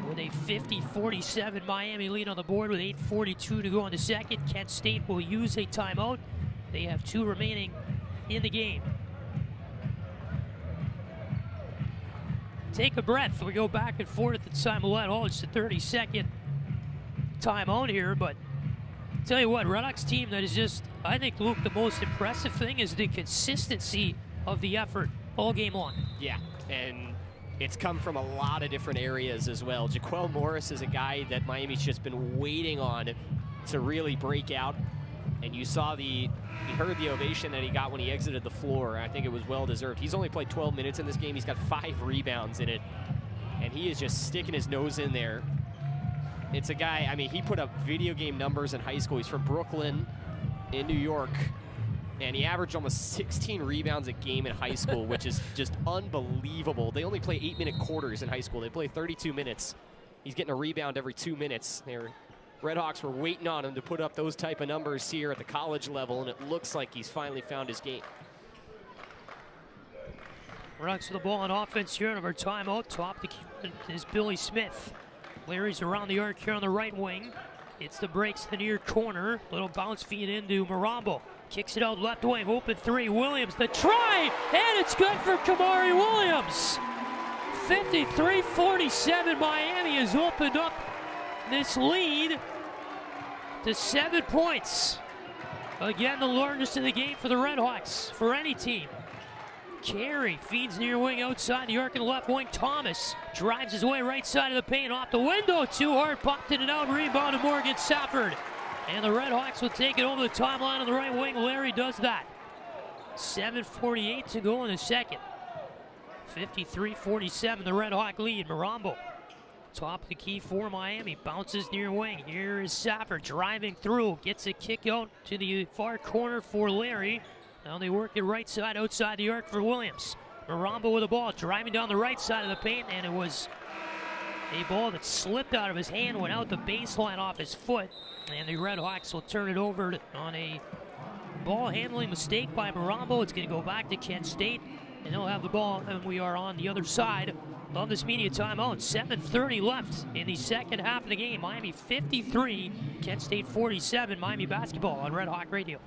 with a 50-47 Miami lead on the board with 8:42 to go in the second. Kent State will use a timeout. They have two remaining in the game. Take a breath. We go back and forth at Simon Millett. Oh, it's the 32nd timeout here, but tell you what, RedHawks team that is just, I think, Luke, the most impressive thing is the consistency of the effort all game long. Yeah, and it's come from a lot of different areas as well. Jaquel Morris is a guy that Miami's just been waiting on to really break out. And you saw you heard the ovation that he got when he exited the floor. I think it was well-deserved. He's only played 12 minutes in this game. He's got 5 rebounds in it. And he is just sticking his nose in there. It's a guy, I mean, he put up video game numbers in high school. He's from Brooklyn in New York. And he averaged almost 16 rebounds a game in high school, which is just unbelievable. They only play 8-minute quarters in high school. They play 32 minutes. He's getting a rebound every 2 minutes. RedHawks were waiting on him to put up those type of numbers here at the college level, and it looks like he's finally found his game. RedHawks with the ball on offense here out of our timeout. Top the key is Billy Smith. Larry's around the arc here on the right wing. It's the breaks to the near corner. Little bounce feed into Marambo. Kicks it out left wing, open three. Williams, the try, and it's good for Kamari Williams. 53-47, Miami has opened up this lead to 7 points. Again, the largest in the game for the RedHawks, for any team. Carey feeds near wing outside the arc in the left wing. Thomas drives his way right side of the paint, off the window, too hard, popped in and out, rebound to Morgan Safford. And the RedHawks will take it over the timeline on the right wing. Larry does that. 7:48 to go in the second. 53-47, the RedHawk lead. Marambo, top of the key for Miami, bounces near wing. Here is Safford driving through, gets a kick out to the far corner for Larry. Now they work it right side outside the arc for Williams. Marambo with the ball, driving down the right side of the paint, and it was A ball that slipped out of his hand, went out the baseline off his foot, and the RedHawks will turn it over on a ball handling mistake by Mirambo. It's going to go back to Kent State, and they'll have the ball, and we are on the other side of this media timeout. 7:30 left in the second half of the game. Miami 53, Kent State 47. Miami basketball on RedHawk Radio.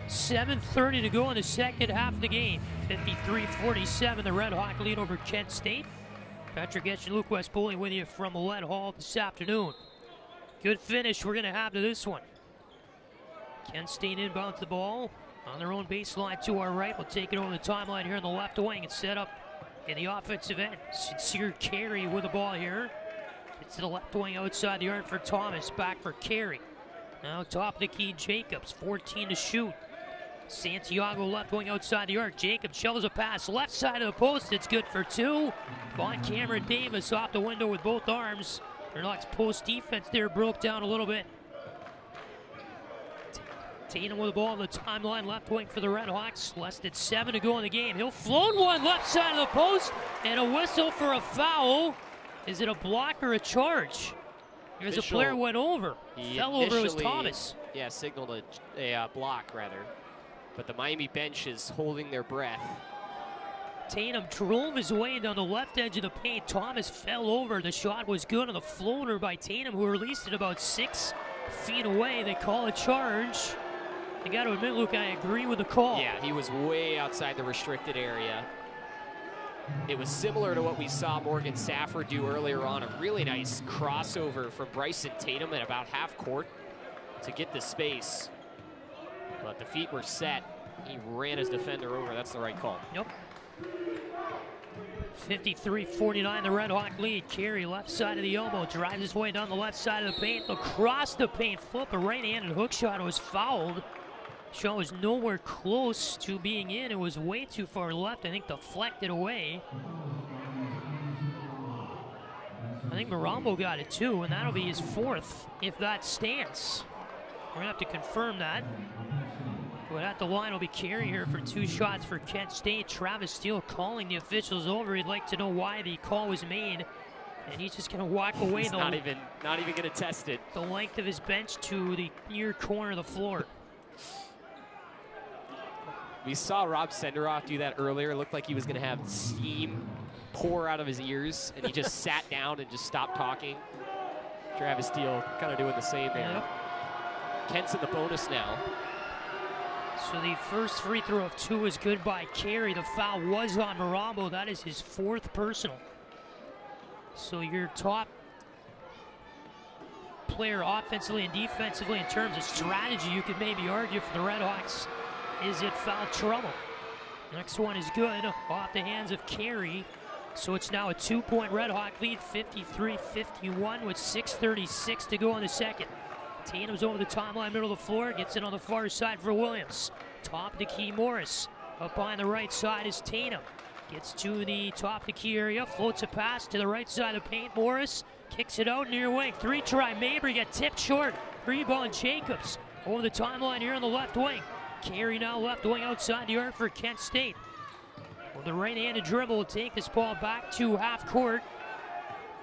.7:30 to go in the second half of the game. 53-47, the RedHawk lead over Kent State. Patrick Geshan, Luke West Poley with you from Millett Hall this afternoon. Good finish we're going to have to this one. Kent State inbounds the ball on their own baseline to our right. We'll take it over the timeline here in the left wing and set up in the offensive end. Sincere Carey with the ball here. It's to the left wing outside the arc for Thomas. Back for Carey. Now top of the key, Jacobs, 14 to shoot. Santiago left wing outside the arc. Jacobs shovels a pass left side of the post. It's good for two. On Cameron Davis off the window with both arms. RedHawks post defense there broke down a little bit. Tatum with the ball on the timeline, left wing for the RedHawks. Less than 7 to go in the game. He'll float one left side of the post, and a whistle for a foul. Is it a block or a charge? Because the player went over. Fell over, it was Thomas. Yeah, signaled a block rather. But the Miami bench is holding their breath. Tatum drove his way down the left edge of the paint. Thomas fell over. The shot was good on the floater by Tatum, who released it about 6 feet away. They call a charge. I got to admit, Luke, I agree with the call. Yeah, he was way outside the restricted area. It was similar to what we saw Morgan Safford do earlier on. A really nice crossover from Bryson Tatum at about half court to get the space. But the feet were set. He ran his defender over. That's the right call. Nope. 53-49, the RedHawk lead. Carey left side of the elbow, drives his way down the left side of the paint, across the paint, flip a right-handed hook shot. It was fouled. Shot was nowhere close to being in. It was way too far left. I think deflected away. I think Mirambo got it too, and that'll be his 4th if that stands. We're gonna have to confirm that. But at the line will be Carey here for 2 shots for Kent State. Travis Steele calling the officials over. He'd like to know why the call was made, and he's just gonna walk away. He's not even gonna test it. The length of his bench to the near corner of the floor. We saw Rob Senderoff do that earlier. It looked like he was going to have steam pour out of his ears, and he just sat down and just stopped talking. Travis Steele kind of doing the same there. Yep. Kent's in the bonus now. So the first free throw of 2 is good by Carey. The foul was on Marambo. That is his 4th personal. So your top player offensively and defensively in terms of strategy, you could maybe argue for the RedHawks, is in foul trouble. Next one is good off the hands of Carey. So it's now a 2-point RedHawk lead, 53-51 with 6:36 to go in the second. Tatum's over the timeline, middle of the floor, gets it on the far side for Williams. Top of the key, Morris. Up on the right side is Tatum. Gets to the top of the key area, floats a pass to the right side of the paint. Morris kicks it out near wing. 3-try Mabry, got tipped short. Rebound Jacobs over the timeline here on the left wing. Carey now left wing outside the arc for Kent State. With the right-handed dribble, will take this ball back to half court.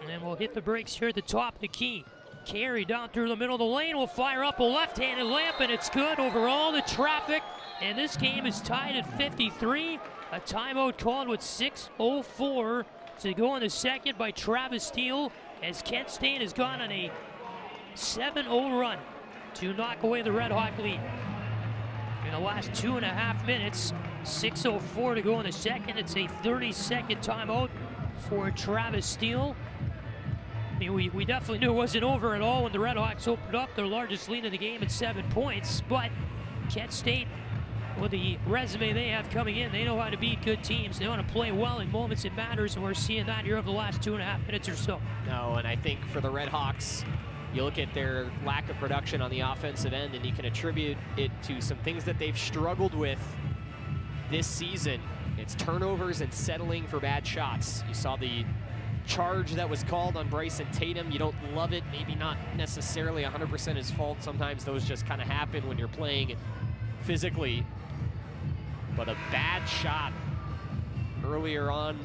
And then we'll hit the brakes here at the top of the key. Carey down through the middle of the lane will fire up a left-handed layup, and it's good over all the traffic. And this game is tied at 53. A timeout called with 6:04 to go in the second by Travis Steele, as Kent State has gone on a 7-0 run to knock away the RedHawk lead. In the last 2.5 minutes, 6:04 to go in the second. It's a 30-second timeout for Travis Steele. I mean, we definitely knew it wasn't over at all when the RedHawks opened up their largest lead in the game at 7 points, but Kent State, with the resume they have coming in, they know how to beat good teams. They want to play well in moments it matters, and we're seeing that here over the last 2.5 minutes or so. No, and I think for the RedHawks, you look at their lack of production on the offensive end, and you can attribute it to some things that they've struggled with this season. It's turnovers and settling for bad shots. You saw the charge that was called on Bryson Tatum. You don't love it, maybe not necessarily 100% his fault. Sometimes those just kind of happen when you're playing physically. But a bad shot earlier on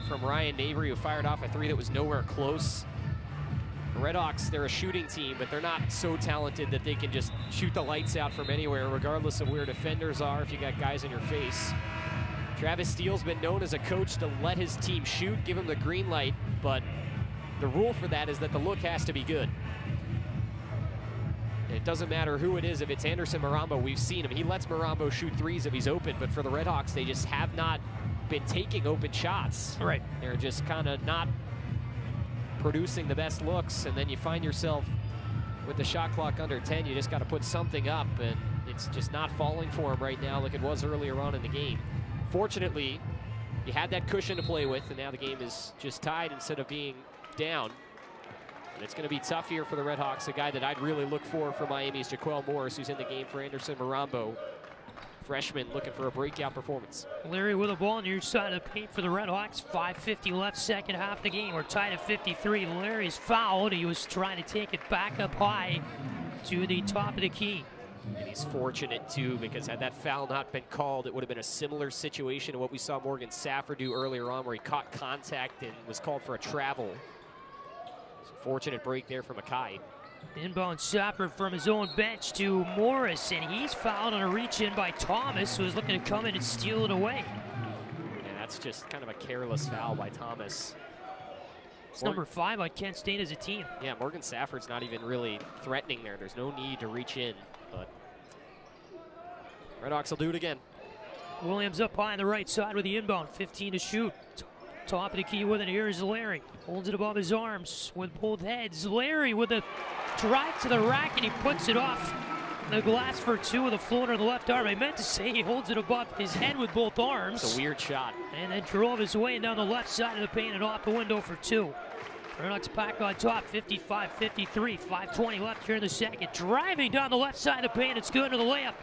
from Ryan Mabry, who fired off a 3 that was nowhere close. The RedHawks, they're a shooting team, but they're not so talented that they can just shoot the lights out from anywhere, regardless of where defenders are if you got guys in your face. Travis Steele's been known as a coach to let his team shoot, give him the green light, but the rule for that is that the look has to be good. And it doesn't matter who it is. If it's Anderson Marambo, we've seen him. He lets Marambo shoot 3s if he's open, but for the RedHawks, they just have not been taking open shots. Right. They're just kind of not producing the best looks, and then you find yourself with the shot clock under 10. You just got to put something up, and it's just not falling for him right now like it was earlier on in the game. Fortunately, you had that cushion to play with, and now the game is just tied instead of being down. And it's going to be tough here for the RedHawks. A guy that I'd really look for Miami's Jaquel Morris, who's in the game for Anderson Marambo. Freshman looking for a breakout performance. Larry with a ball near side of the paint for the RedHawks. 5:50 left, second half of the game. We're tied at 53. Larry's fouled. He was trying to take it back up high to the top of the key. And he's fortunate, too, because had that foul not been called, it would have been a similar situation to what we saw Morgan Safford do earlier on, where he caught contact and was called for a travel. It's a fortunate break there for Mackay. Inbound Safford from his own bench to Morris, and he's fouled on a reach-in by Thomas, who is looking to come in and steal it away. Yeah, that's just kind of a careless foul by Thomas. It's number 5 on Kent State as a team. Yeah, Morgan Safford's not even really threatening there. There's no need to reach in, but RedHawks will do it again. Williams up high on the right side with the inbound, 15 to shoot. Top of the key with it, here is Larry. Holds it above his arms with both heads. Larry with a drive to the rack, and he puts it off the glass for 2 with a floater on the left arm. I meant to say he holds it above his head with both arms. It's a weird shot. And then drove his way down the left side of the paint and off the window for 2. RedHawks back on top, 55-53. 5:20 left here in the second. Driving down the left side of the paint, it's good to the layup.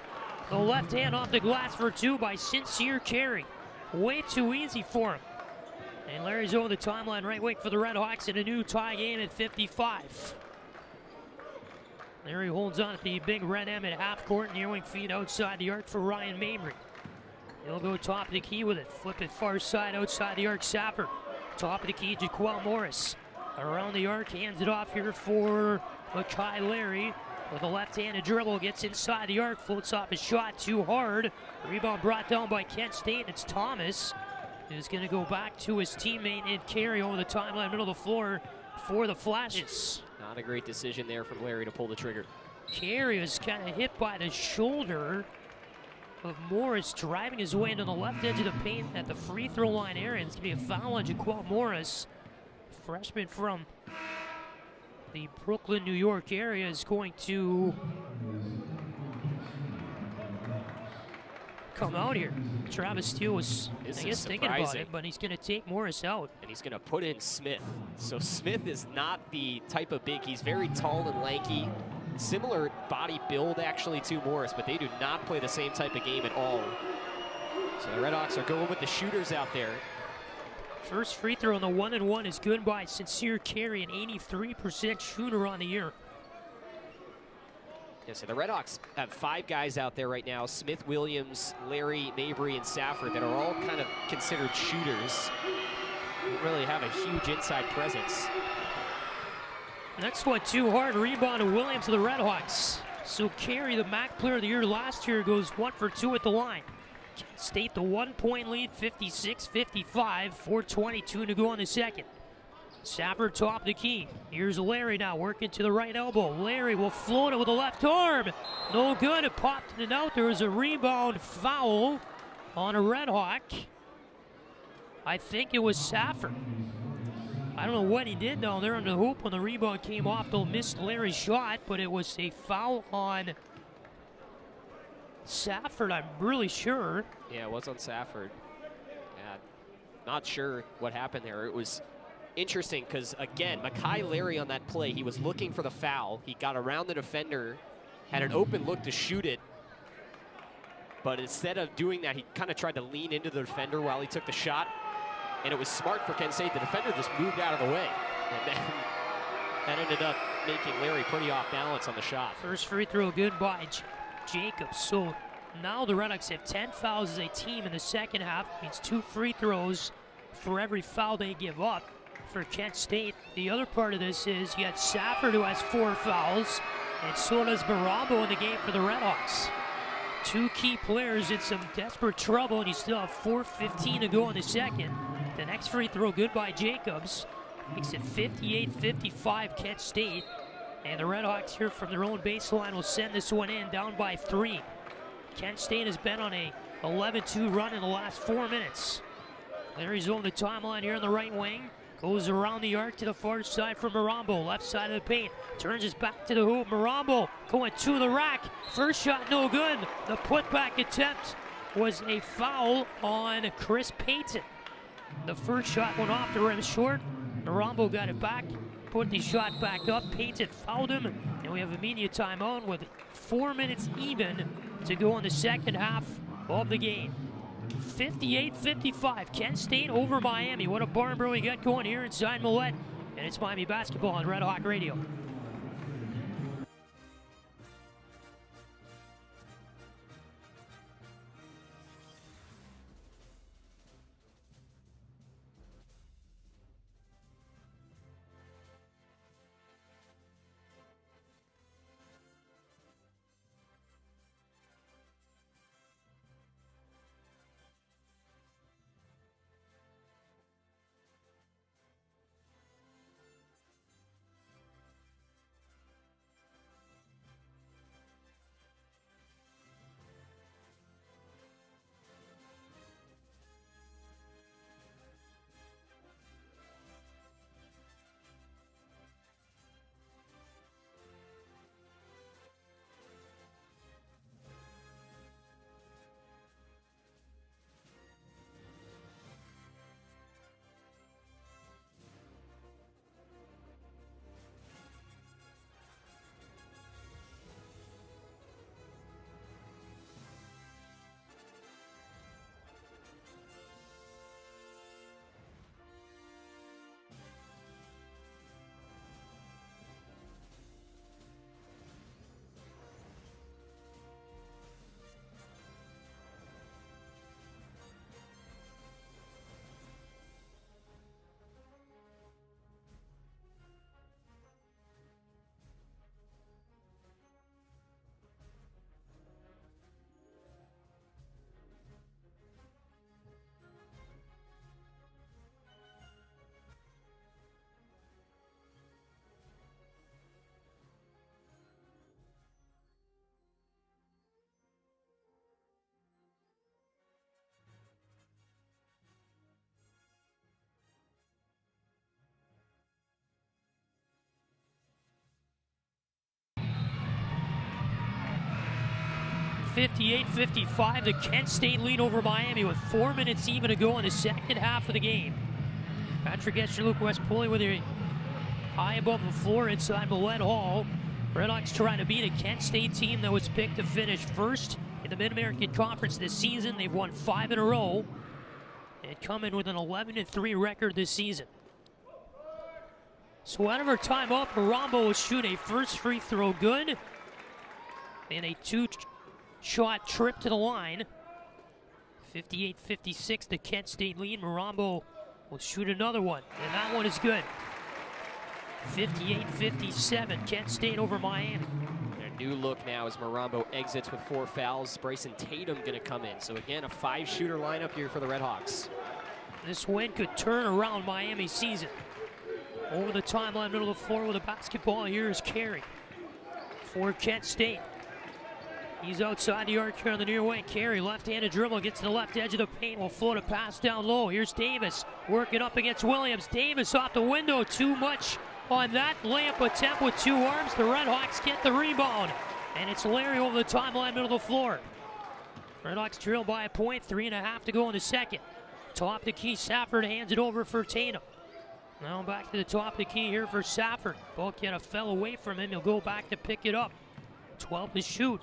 The left hand off the glass for 2 by Sincere Carey. Way too easy for him. And Larry's over the timeline, right wing for the RedHawks in a new tie game at 55. Larry holds on at the big red M at half court, near wing feed outside the arc for Ryan Mabry. He'll go top of the key with it, flip it far side outside the arc, Safford. Top of the key, Jaquel Morris. Around the arc, hands it off here for Mackay Larry. with a left-handed dribble, gets inside the arc, floats off his shot too hard. Rebound brought down by Kent State. It's Thomas who's going to go back to his teammate and carry over the timeline, middle of the floor for the Flashes. Not a great decision there from Larry to pull the trigger. Carey was kind of hit by the shoulder of Morris, driving his way into the left edge of the paint at the free throw line area. It's going to be a foul on Jaquel Morris, freshman from the Brooklyn, New York area, is going to come out here. Travis Steele was, I guess, thinking about it, but he's going to take Morris out. And he's going to put in Smith. So Smith is not the type of big. He's very tall and lanky. Similar body build, actually, to Morris, but they do not play the same type of game at all. So the RedHawks are going with the shooters out there. First free throw on the 1-and-1 is good by Sincere Carey, an 83% shooter on the year. Yeah, so the RedHawks have 5 guys out there right now: Smith, Williams, Larry, Mabry, and Safford, that are all kind of considered shooters. Don't really have a huge inside presence. Next one too hard, rebound to Williams to the RedHawks. So Carey, the MAC player of the year last year, goes 1 for 2 at the line. Kent State the 1-point lead, 56-55, 4:22 to go on the second. Safford top the key. Here's Larry now working to the right elbow. Larry will float it with the left arm. No good, it popped in and out. There was a rebound foul on a RedHawk. I think it was Safford. I don't know what he did down there on the hoop when the rebound came off. They'll miss Larry's shot, but it was a foul on Safford, I'm really sure. Yeah, it was on Safford. Yeah, not sure what happened there. It was interesting because, again, Makai Larry on that play, he was looking for the foul. He got around the defender, had an open look to shoot it, but instead of doing that, he kind of tried to lean into the defender while he took the shot, and it was smart for Kent State. The defender just moved out of the way, and then that ended up making Larry pretty off balance on the shot. First free throw good by Jacobs. So now the RedHawks have 10 fouls as a team in the second half. Means 2 free throws for every foul they give up for Kent State. The other part of this is you got Safford, who has 4 fouls, and so does Barambo in the game for the RedHawks. 2 key players in some desperate trouble, and you still have 4:15 to go in the second. The next free throw good by Jacobs. Makes it 58-55 Kent State. And the RedHawks here from their own baseline will send this one in, down by 3. Kent State has been on a 11-2 run in the last 4 minutes. Larry's on the timeline here on the right wing. Goes around the arc to the far side for Marambo, left side of the paint. Turns his back to the hoop. Marambo going to the rack. First shot no good. The putback attempt was a foul on Chris Payton. The first shot went off the rim short. Marambo got it back, put the shot back up. Payton fouled him, and we have a media timeout with 4 minutes even to go in the second half of the game. 58-55, Kent State over Miami. What a barn burner we got going here inside Millett, and it's Miami basketball on Red Hawk Radio. 58-55, the Kent State lead over Miami with 4 minutes even to go in the second half of the game. Patrick Geshan, Luke West Poley with a high above the floor inside Millett Hall. RedHawks trying to beat a Kent State team that was picked to finish first in the Mid-American Conference this season. They've won 5 in a row and come in with an 11-3 record this season. So out of our timeout, Marambo will shoot a first free throw good and a 2-shot trip to the line. 58-56, the Kent State lead. Marambo will shoot another one, and that one is good. 58-57, Kent State over Miami. A new look now as Marambo exits with 4 fouls. Bryson Tatum gonna come in. So again, a 5-shooter lineup here for the RedHawks. This win could turn around Miami's season. Over the timeline, middle of the floor with a basketball. Here is Carey for Kent State. He's outside the arc here on the near wing. Carey, left-handed dribble, gets to the left edge of the paint. Will float a pass down low. Here's Davis working up against Williams. Davis off the window, too much on that layup attempt with 2 arms. The RedHawks get the rebound, and it's Larry over the timeline, middle of the floor. RedHawks trail by a point, 3.5 to go in the second. Top the key, Safford hands it over for Tatum. Now back to the top of the key here for Safford. Bulkhead fell away from him. He'll go back to pick it up. 12 to shoot.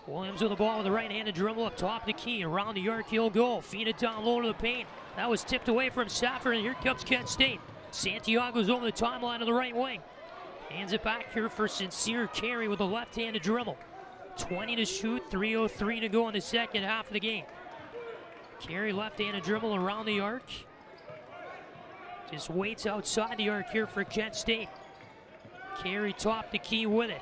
Williams with the ball with the right-handed dribble up top of the key. Around the arc, he'll go. Feed it down low to the paint. That was tipped away from Safford, and here comes Kent State. Santiago's over the timeline of the right wing. Hands it back here for Sincere Carey with a left-handed dribble. 20 to shoot, 3:03 to go in the second half of the game. Carey left-handed dribble around the arc. Just waits outside the arc here for Kent State. Carey top the key with it.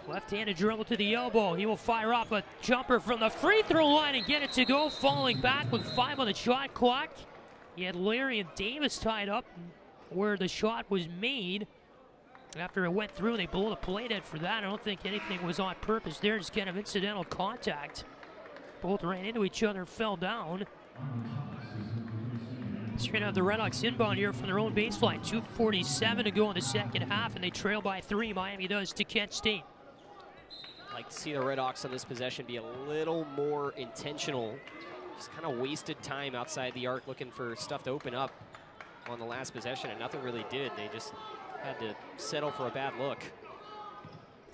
Left-handed dribble to the elbow. He will fire off a jumper from the free throw line and get it to go. Falling back with 5 on the shot clock. He had Larry and Davis tied up where the shot was made. After it went through, they blew the plate head for that. I don't think anything was on purpose there. Just kind of incidental contact. Both ran into each other and fell down. So you're going to have the RedHawks inbound here from their own baseline. 2:47 to go in the second half, and they trail by 3. Miami does to Kent State. I'd like to see the RedHawks on this possession be a little more intentional. Just kind of wasted time outside the arc looking for stuff to open up on the last possession, and nothing really did. They just had to settle for a bad look.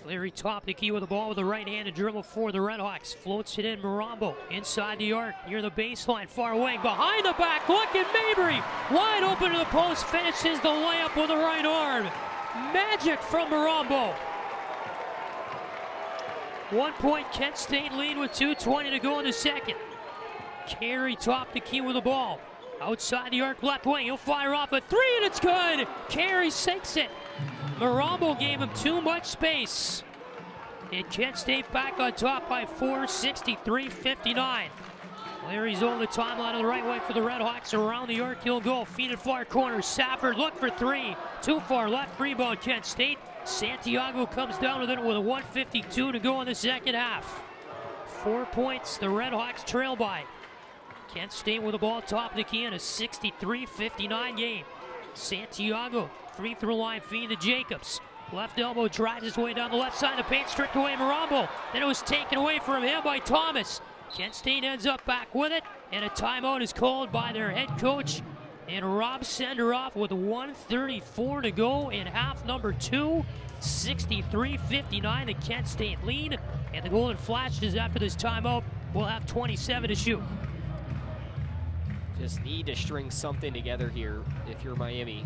Larry top the key with the ball with the right-handed dribble for the RedHawks. Floats it in, Marambo inside the arc, near the baseline, far wing, behind the back, look at Mabry, wide open to the post, finishes the layup with the right arm. Magic from Marambo. 1 point Kent State lead with 2:20 to go in the second. Carey top the key with the ball. Outside the arc, left wing, he'll fire off a 3 and it's good. Carey sinks it. Marambo gave him too much space. And Kent State back on top by 4, 63-59. Larry's on the timeline on the right wing for the RedHawks. Around the arc, he'll go. Feed it far corner. Safford look for 3. Too far left, rebound Kent State. Santiago comes down with it with a 1:52 to go in the second half. 4 points, the RedHawks trail by. Kent State with the ball top of the key in a 63-59 game. Santiago, free throw line feed to Jacobs. Left elbow drives his way down the left side of the paint, stripped away Marambo. Then it was taken away from him by Thomas. Kent State ends up back with it, and a timeout is called by their head coach. And Rob Senderoff with 1:34 to go in half number 2. 63-59, the Kent State lead. And the Golden Flashes after this timeout will have 27 to shoot. Just need to string something together here if you're Miami.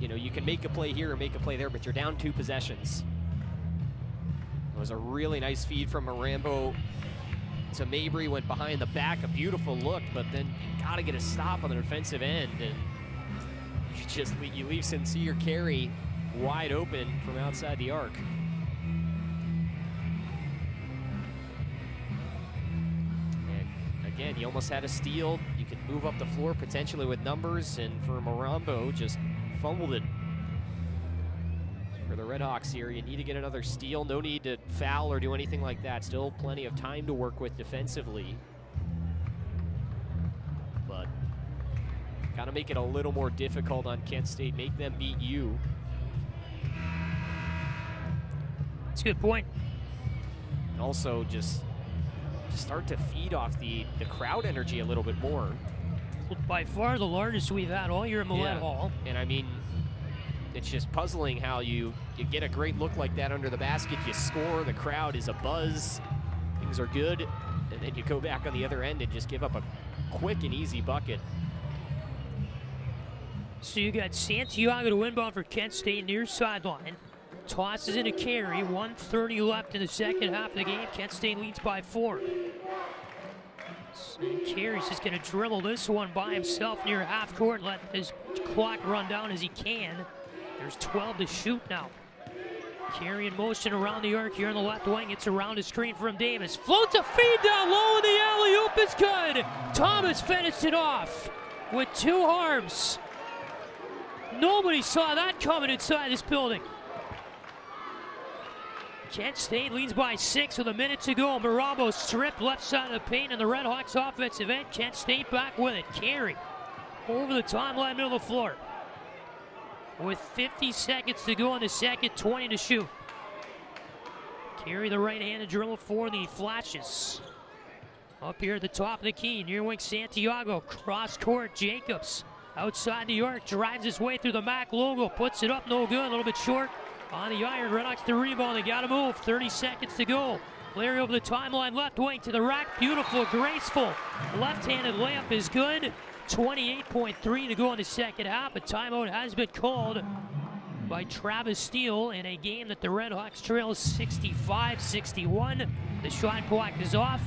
You know, you can make a play here or make a play there, but you're down 2 possessions. It was a really nice feed from Marambo to Mabry, went behind the back, a beautiful look, but then you gotta get a stop on the defensive end, and you leave Sincere Carey wide open from outside the arc. And again, you almost had a steal. You could move up the floor potentially with numbers, and for Marambo, just fumbled it. For the RedHawks here, you need to get another steal. No need to foul or do anything like that. Still plenty of time to work with defensively. But gotta make it a little more difficult on Kent State. Make them beat you. That's a good point. And also just start to feed off the crowd energy a little bit more. By far the largest we've had all year in Millett Hall. And I mean, it's just puzzling how you get a great look like that under the basket, you score, the crowd is abuzz, things are good, and then you go back on the other end and just give up a quick and easy bucket. So you got Santiago to inbound for Kent State near sideline. Tosses into Carey, 1:30 left in the second half of the game. Kent State leads by 4. And Carey's just gonna dribble this one by himself near half court, let his clock run down as he can. There's 12 to shoot now. Carey in motion around the arc here on the left wing. It's around a screen from Davis. Floats a feed down low, and the alley-oop is good. Thomas finished it off with 2 arms. Nobody saw that coming inside this building. Kent State leads by 6 with a minute to go. Marabo stripped left side of the paint in the RedHawks offensive end. Kent State back with it. Carey over the timeline, middle of the floor. With 50 seconds to go in the second, 20 to shoot. Carey the right-handed dribble for the Flashes. Up here at the top of the key, near wing Santiago, cross court, Jacobs. Outside the arc, drives his way through the MAC logo, puts it up, no good, a little bit short. On the iron, RedHawks the rebound, they gotta move, 30 seconds to go. Larry over the timeline, left wing to the rack, beautiful, graceful. Left-handed layup is good. 28.3 to go in the second half. A timeout has been called by Travis Steele in a game that the RedHawks trail 65-61. The shot clock is off.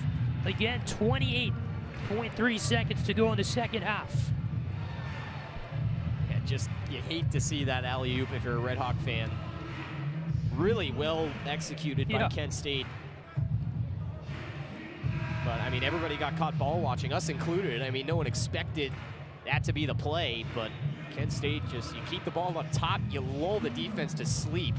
Again, 28.3 seconds to go in the second half. Yeah, just, you hate to see that alley-oop if you're a RedHawk fan. Really well executed by Kent State. But, I mean, everybody got caught ball watching, us included. I mean, no one expected that to be the play, but Kent State just, you keep the ball up top, you lull the defense to sleep.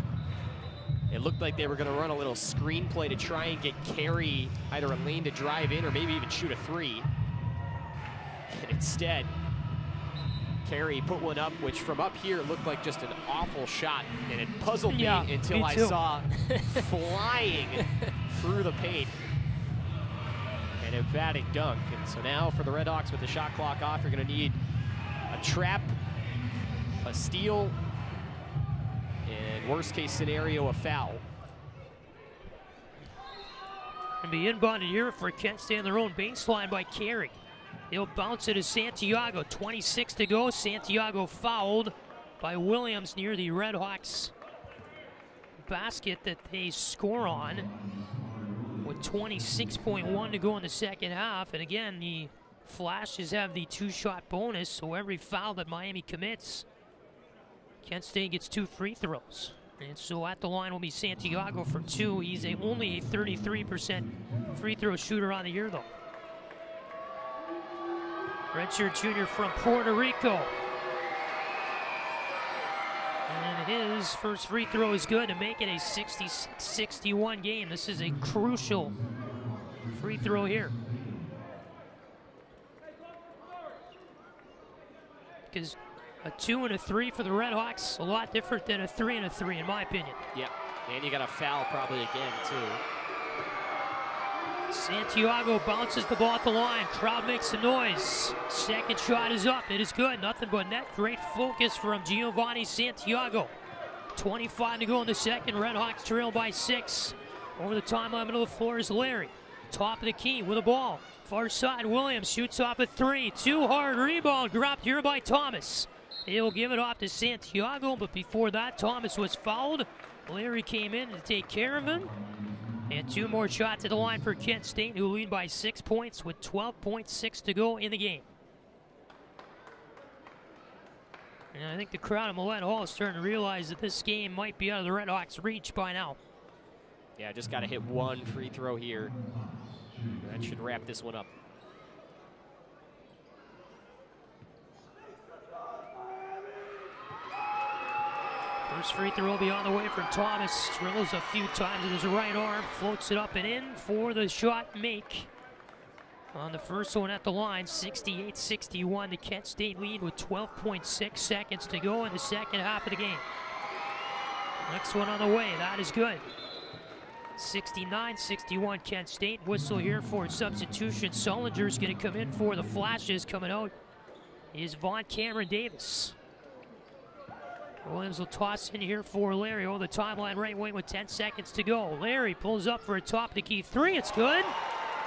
It looked like they were going to run a little screen play to try and get Carey either a lane to drive in or maybe even shoot a 3. And instead, Carey put one up, which from up here looked like just an awful shot, and it puzzled me until I saw flying through the paint. An emphatic dunk. And so now for the RedHawks with the shot clock off, you're going to need a trap, a steal, and worst case scenario, a foul. And be inbounded here for Kent State on their own baseline by Carey. They'll bounce it to Santiago. 26 to go. Santiago fouled by Williams near the RedHawks basket that they score on. With 26.1 to go in the second half. And again, the Flashes have the 2-shot bonus, so every foul that Miami commits, Kent State gets 2 free throws. And so at the line will be Santiago for 2. He's only a 33% free throw shooter on the year, though. Redshirt junior from Puerto Rico. And his first free throw is good to make it a 60-61 game. This is a crucial free throw here. Because a 2 and a 3 for the RedHawks, a lot different than a 3 and a 3 in my opinion. Yeah, and you got a foul probably again too. Santiago bounces the ball at the line. Crowd makes some noise. Second shot is up. It is good. Nothing but net. Great focus from Giovanni Santiago. 25 to go in the second. RedHawks trail by 6. Over the timeline, middle of the floor is Larry. Top of the key with the ball. Far side, Williams shoots off a 3. Too hard. Rebound grabbed here by Thomas. He'll give it off to Santiago, but before that, Thomas was fouled. Larry came in to take care of him. And 2 more shots at the line for Kent State, who lead by 6 points with 12.6 to go in the game. And I think the crowd at Millett Hall is starting to realize that this game might be out of the RedHawks' reach by now. Yeah, just got to hit 1 free throw here. That should wrap this one up. First free throw will be on the way from Thomas. Dribbles a few times with his right arm, floats it up and in for the shot make. On the first one at the line, 68-61, the Kent State lead with 12.6 seconds to go in the second half of the game. Next one on the way, that is good. 69-61 Kent State. Whistle here for substitution. Sullinger's going to come in for the Flashes. Coming out is Vaughn Cameron Davis. Williams will toss in here for Larry. Oh, the timeline right wing with 10 seconds to go. Larry pulls up for a top of the key three. It's good.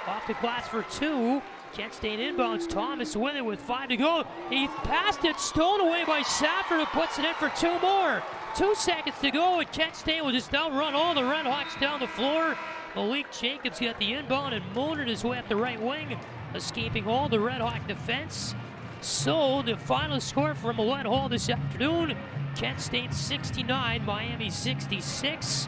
Off the glass for two. Kent State inbounds. Thomas with it with 5 to go. He passed it, stolen away by Safford, who puts it in for 2 more. 2 seconds to go, and Kent State will just outrun all the RedHawks down the floor. Malik Jacobs got the inbound and motored his way up the right wing, escaping all the RedHawk defense. So the final score for Millett Hall this afternoon, Kent State 69, Miami 66.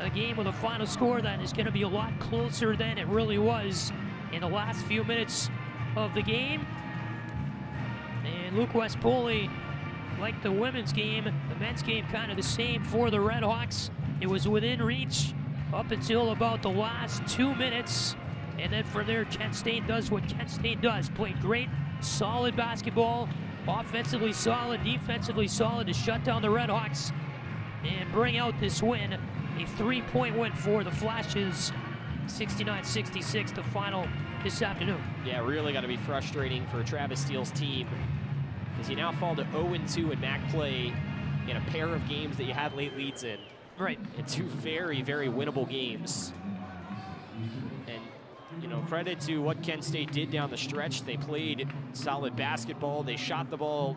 A game with a final score that is going to be a lot closer than it really was in the last few minutes of the game. And Luke West Poley, like the women's game, the men's game kind of the same for the RedHawks. It was within reach up until about the last 2 minutes. And then from there, Kent State does what Kent State does. Played great, solid basketball, offensively solid, defensively solid to shut down the RedHawks and bring out this win. A 3-point win for the Flashes. 69-66, the final this afternoon. Yeah, really got to be frustrating for Travis Steele's team, because you now fall to 0-2 in MAC play in a pair of games that you had late leads in. Right. And 2 very, very winnable games. And, you know, credit to what Kent State did down the stretch. They played solid basketball. They shot the ball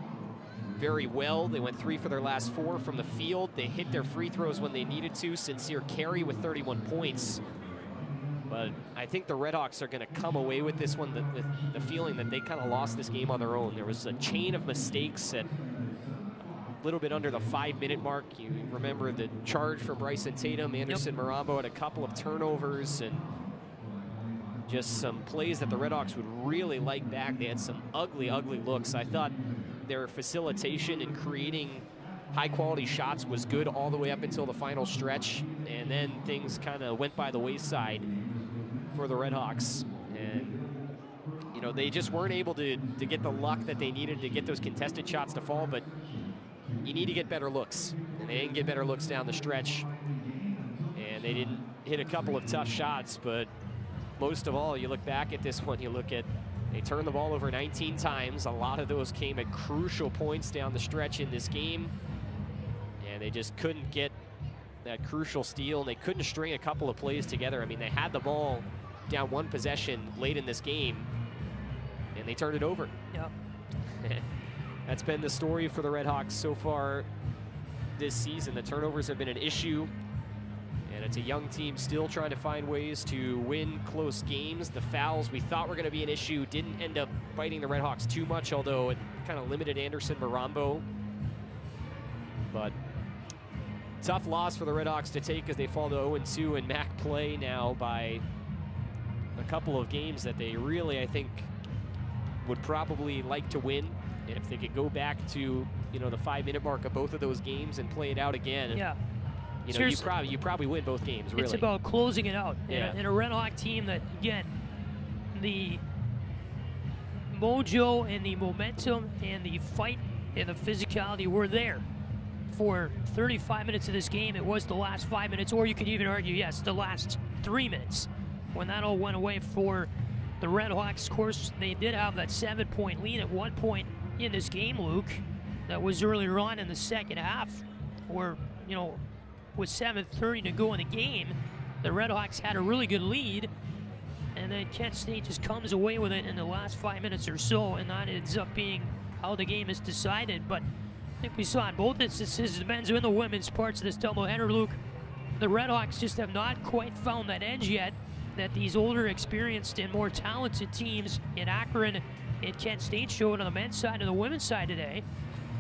very well. They went 3 for their last 4 from the field. They hit their free throws when they needed to. Sincere Carey with 31 points. But I think the RedHawks are going to come away with this one with the feeling that they kind of lost this game on their own. There was a chain of mistakes at a little bit under the 5-minute mark. You remember the charge from Bryson Tatum. Anderson Marambo had a couple of turnovers and just some plays that the RedHawks would really like back. They had some ugly, ugly looks. I thought their facilitation and creating high-quality shots was good all the way up until the final stretch, and then things kind of went by the wayside for the RedHawks. And, you know, they just weren't able to get the luck that they needed to get those contested shots to fall, but you need to get better looks. And they didn't get better looks down the stretch. And they didn't hit a couple of tough shots, but most of all, you look back at this one, you look at they turned the ball over 19 times. A lot of those came at crucial points down the stretch in this game. And they just couldn't get that crucial steal, and they couldn't string a couple of plays together. I mean, they had the ball down 1 possession late in this game, and they turned it over. Yep. That's been the story for the RedHawks so far this season. The turnovers have been an issue, and it's a young team still trying to find ways to win close games. The fouls we thought were going to be an issue didn't end up biting the RedHawks too much, although it kind of limited Anderson Marambo. But tough loss for the RedHawks to take as they fall to 0-2 in MAC play now by a couple of games that they really, I think, would probably like to win. And if they could go back to, you know, the 5-minute mark of both of those games and play it out again, yeah, you know, you probably win both games, really. It's about closing it out. Yeah. In a RedHawk team that, again, the mojo and the momentum and the fight and the physicality were there for 35 minutes of this game. It was the last 5 minutes, or you could even argue, yes, the last 3 minutes when that all went away for the RedHawks. Of course, they did have that 7-point lead at one point in this game, Luke. That was earlier on in the second half, where, you know, with 7:30 to go in the game, the RedHawks had a really good lead, and then Kent State just comes away with it in the last 5 minutes or so, and that ends up being how the game is decided. But I think we saw in both instances, the men's and the women's parts of this doubleheader, Luke, the RedHawks just have not quite found that edge yet that these older, experienced, and more talented teams in Akron and Kent State showed on the men's side and the women's side today,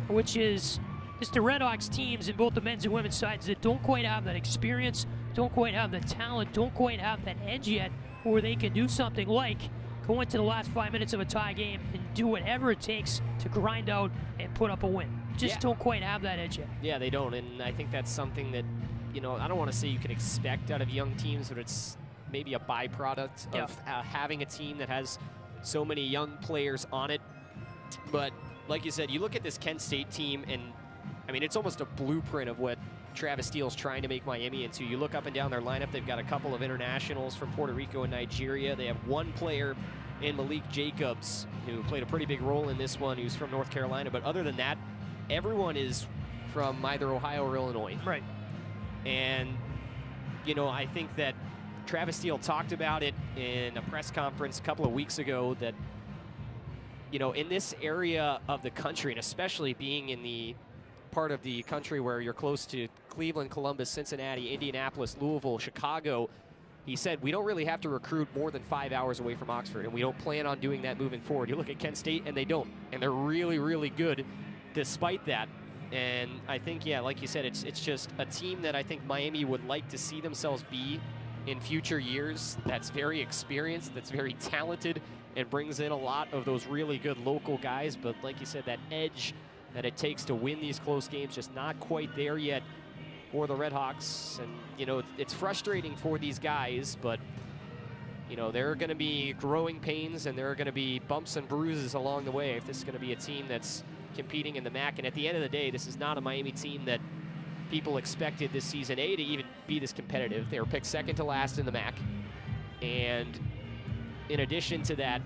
which is just the RedHawks teams in both the men's and women's sides that don't quite have that experience, don't quite have the talent, don't quite have that edge yet where they can do something like go into the last 5 minutes of a tie game and do whatever it takes to grind out and put up a win. Just don't quite have that edge yet. Yeah, they don't, and I think that's something that, you know, I don't want to say you can expect out of young teams, but it's maybe a byproduct of having a team that has so many young players on it. But like you said, you look at this Kent State team, and I mean, it's almost a blueprint of what Travis Steele's trying to make Miami into. You look up and down their lineup, they've got a couple of internationals from Puerto Rico and Nigeria. They have one player in Malik Jacobs, who played a pretty big role in this one, who's from North Carolina. But other than that, everyone is from either Ohio or Illinois. Right. And, you know, I think that Travis Steele talked about it in a press conference a couple of weeks ago that, you know, in this area of the country, and especially being in the part of the country where you're close to Cleveland, Columbus, Cincinnati, Indianapolis, Louisville, Chicago, he said, we don't really have to recruit more than 5 hours away from Oxford, and we don't plan on doing that moving forward. You look at Kent State, and they don't, and they're really, really good despite that. And I think, yeah, like you said, it's just a team that I think Miami would like to see themselves be in future years. That's very experienced, that's very talented, and brings in a lot of those really good local guys. But like you said, that edge that it takes to win these close games, just not quite there yet for the RedHawks. And, you know, it's frustrating for these guys, but, you know, there are going to be growing pains and there are going to be bumps and bruises along the way if this is going to be a team that's competing in the MAC. And at the end of the day, this is not a Miami team that people expected this season A to even be this competitive. They were picked second to last in the MAC. And in addition to that,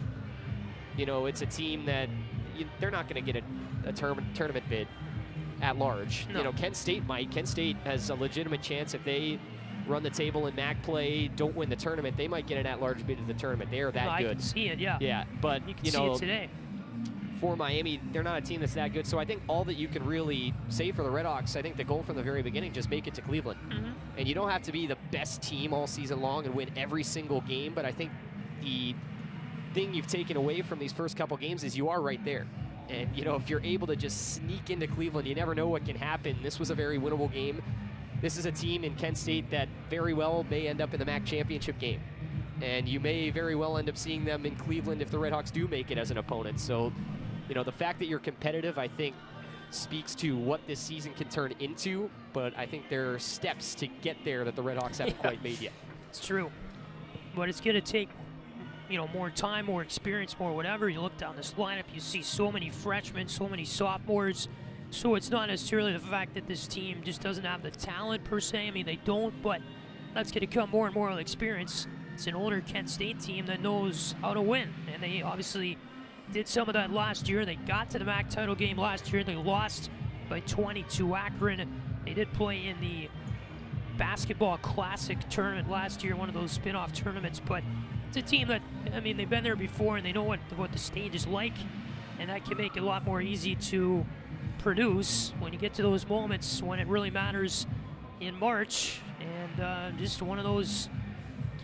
you know, it's a team that they're not going to get a tournament bid at large. No. You know, Kent State might. Kent State has a legitimate chance if they run the table in MAC play, don't win the tournament, they might get an at-large bid to the tournament. They are that good. I can see it, yeah. Yeah, but you can see it today. For Miami, they're not a team that's that good. So I think all that you can really say for the RedHawks, I think the goal from the very beginning, just make it to Cleveland. And you don't have to be the best team all season long and win every single game, but I think the thing you've taken away from these first couple games is you are right there. And, you know, if you're able to just sneak into Cleveland, you never know what can happen. This was a very winnable game. This is a team in Kent State that very well may end up in the MAC championship game. And you may very well end up seeing them in Cleveland if the RedHawks do make it as an opponent. So, you know, the fact that you're competitive, I think, speaks to what this season can turn into. But I think there are steps to get there that the RedHawks haven't quite made yet. It's true. But it's going to take, you know, more time, more experience, more whatever. You look down this lineup, you see so many freshmen, so many sophomores. So it's not necessarily the fact that this team just doesn't have the talent per se. I mean, they don't, but that's going to come more and more with experience. It's an older Kent State team that knows how to win, and they obviously did some of that last year. They got to the MAC title game last year. They lost by 20 to Akron. They did play in the basketball classic tournament last year, one of those spin-off tournaments, but it's a team that, I mean, they've been there before and they know what the stage is like, and that can make it a lot more easy to produce when you get to those moments when it really matters in March. And just one of those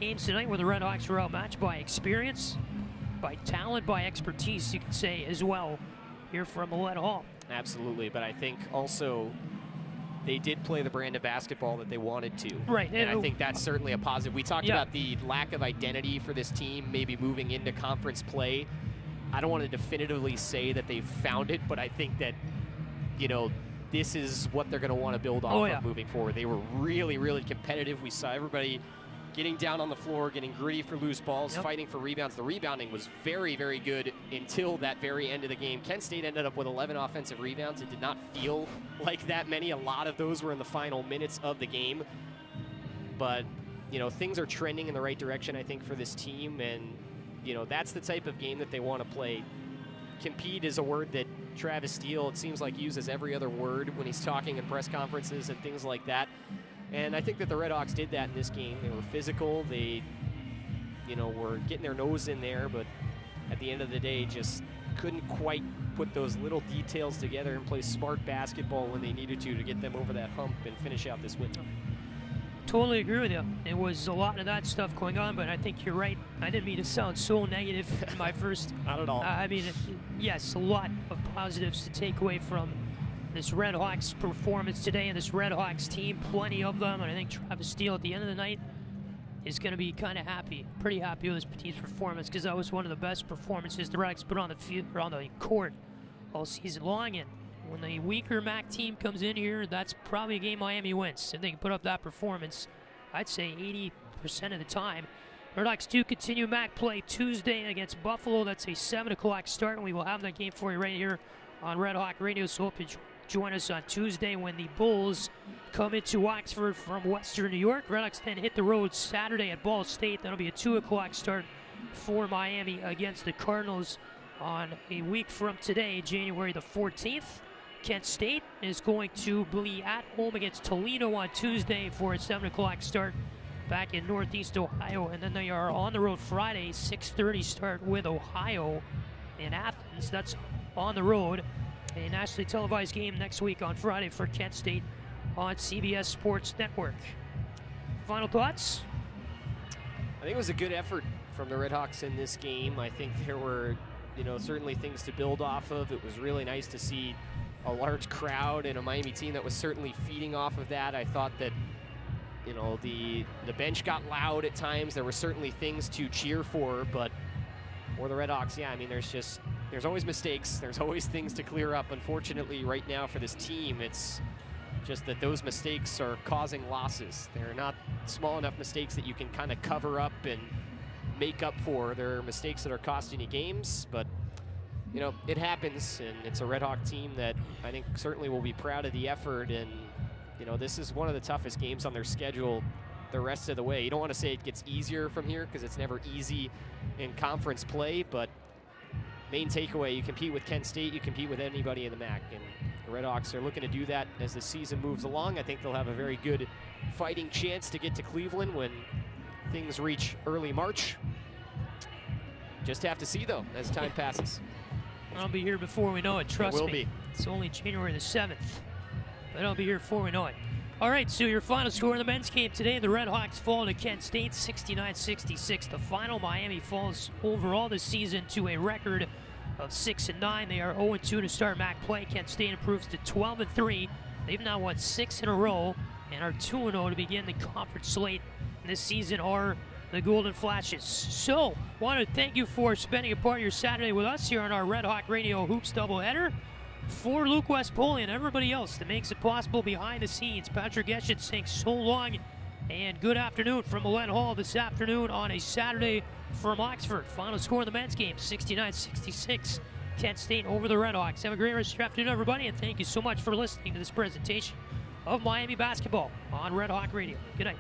games tonight where the RedHawks were outmatched by experience, by talent, by expertise, you could say, as well, here from Millett Hall. Absolutely, but I think also they did play the brand of basketball that they wanted to. Right. And I think that's certainly a positive. We talked about the lack of identity for this team, maybe moving into conference play. I don't want to definitively say that they've found it, but I think that, you know, this is what they're going to want to build off of moving forward. They were really, really competitive. We saw everybody getting down on the floor, getting gritty for loose balls, fighting for rebounds. The rebounding was very, very good until that very end of the game. Kent State ended up with 11 offensive rebounds. It did not feel like that many. A lot of those were in the final minutes of the game. But, you know, things are trending in the right direction, I think, for this team. And, you know, that's the type of game that they want to play. Compete is a word that Travis Steele, it seems like, uses every other word when he's talking in press conferences and things like that. And I think that the RedHawks did that in this game. They were physical. They, you know, were getting their nose in there, but at the end of the day, just couldn't quite put those little details together and play smart basketball when they needed to get them over that hump and finish out this win. Totally agree with you. It was a lot of that stuff going on, but I think you're right. I didn't mean to sound so negative in my first. Not at all. I mean, yes, a lot of positives to take away from this RedHawks performance today and this RedHawks team, plenty of them. And I think Travis Steele at the end of the night is going to be kind of happy, pretty happy with his Petit's performance, because that was one of the best performances the RedHawks put on the field, or on the court all season long. And when the weaker MAC team comes in here, that's probably a game Miami wins. If they can put up that performance, I'd say 80% of the time. RedHawks do continue MAC play Tuesday against Buffalo. That's a 7 o'clock start, and we will have that game for you right here on Red Hawk Radio, so hope you join. join us on Tuesday when the Bulls come into Oxford from Western New York. RedHawks then hit the road Saturday at Ball State. That'll be a 2 o'clock start for Miami against the Cardinals on a week from today, January the 14th. Kent State is going to be at home against Toledo on Tuesday for a 7 o'clock start back in Northeast Ohio, and then they are on the road Friday, 6:30 start with Ohio in Athens. That's on the road. A nationally televised game next week on Friday for Kent State on CBS Sports Network. Final thoughts? I think it was a good effort from the RedHawks in this game. I think there were, certainly things to build off of. It was really nice to see a large crowd and a Miami team that was certainly feeding off of that. I thought that, the bench got loud at times. There were certainly things to cheer for, but for the RedHawks, there's always mistakes. There's always things to clear up. Unfortunately, right now for this team, it's just that those mistakes are causing losses. They're not small enough mistakes that you can kind of cover up and make up for. They're mistakes that are costing you games, but it happens, and it's a RedHawk team that I think certainly will be proud of the effort, and this is one of the toughest games on their schedule the rest of the way. You don't want to say it gets easier from here because it's never easy in conference play, but main takeaway, you compete with Kent State, you compete with anybody in the MAC, and the RedHawks are looking to do that as the season moves along. I think they'll have a very good fighting chance to get to Cleveland when things reach early March. Just have to see, though, as time passes. I'll be here before we know it, trust me. It will be. It's only January the 7th, but I'll be here before we know it. All right, so your final score in the men's game today, the RedHawks fall to Kent State 69-66. The final, Miami falls overall this season to a record of 6-9. They are 0-2 to start MAC play. Kent State improves to 12-3. They've now won 6 in a row and are 2-0 to begin the conference slate. This season are the Golden Flashes. So, want to thank you for spending a part of your Saturday with us here on our RedHawk Radio Hoops doubleheader. For Luke West, Poley, and everybody else that makes it possible behind the scenes, Patrick Geshan saying so long and good afternoon from Millett Hall this afternoon on a Saturday from Oxford. Final score in the men's game, 69-66. Kent State over the RedHawks. Have a great rest of your afternoon, everybody, and thank you so much for listening to this presentation of Miami basketball on RedHawk Radio. Good night.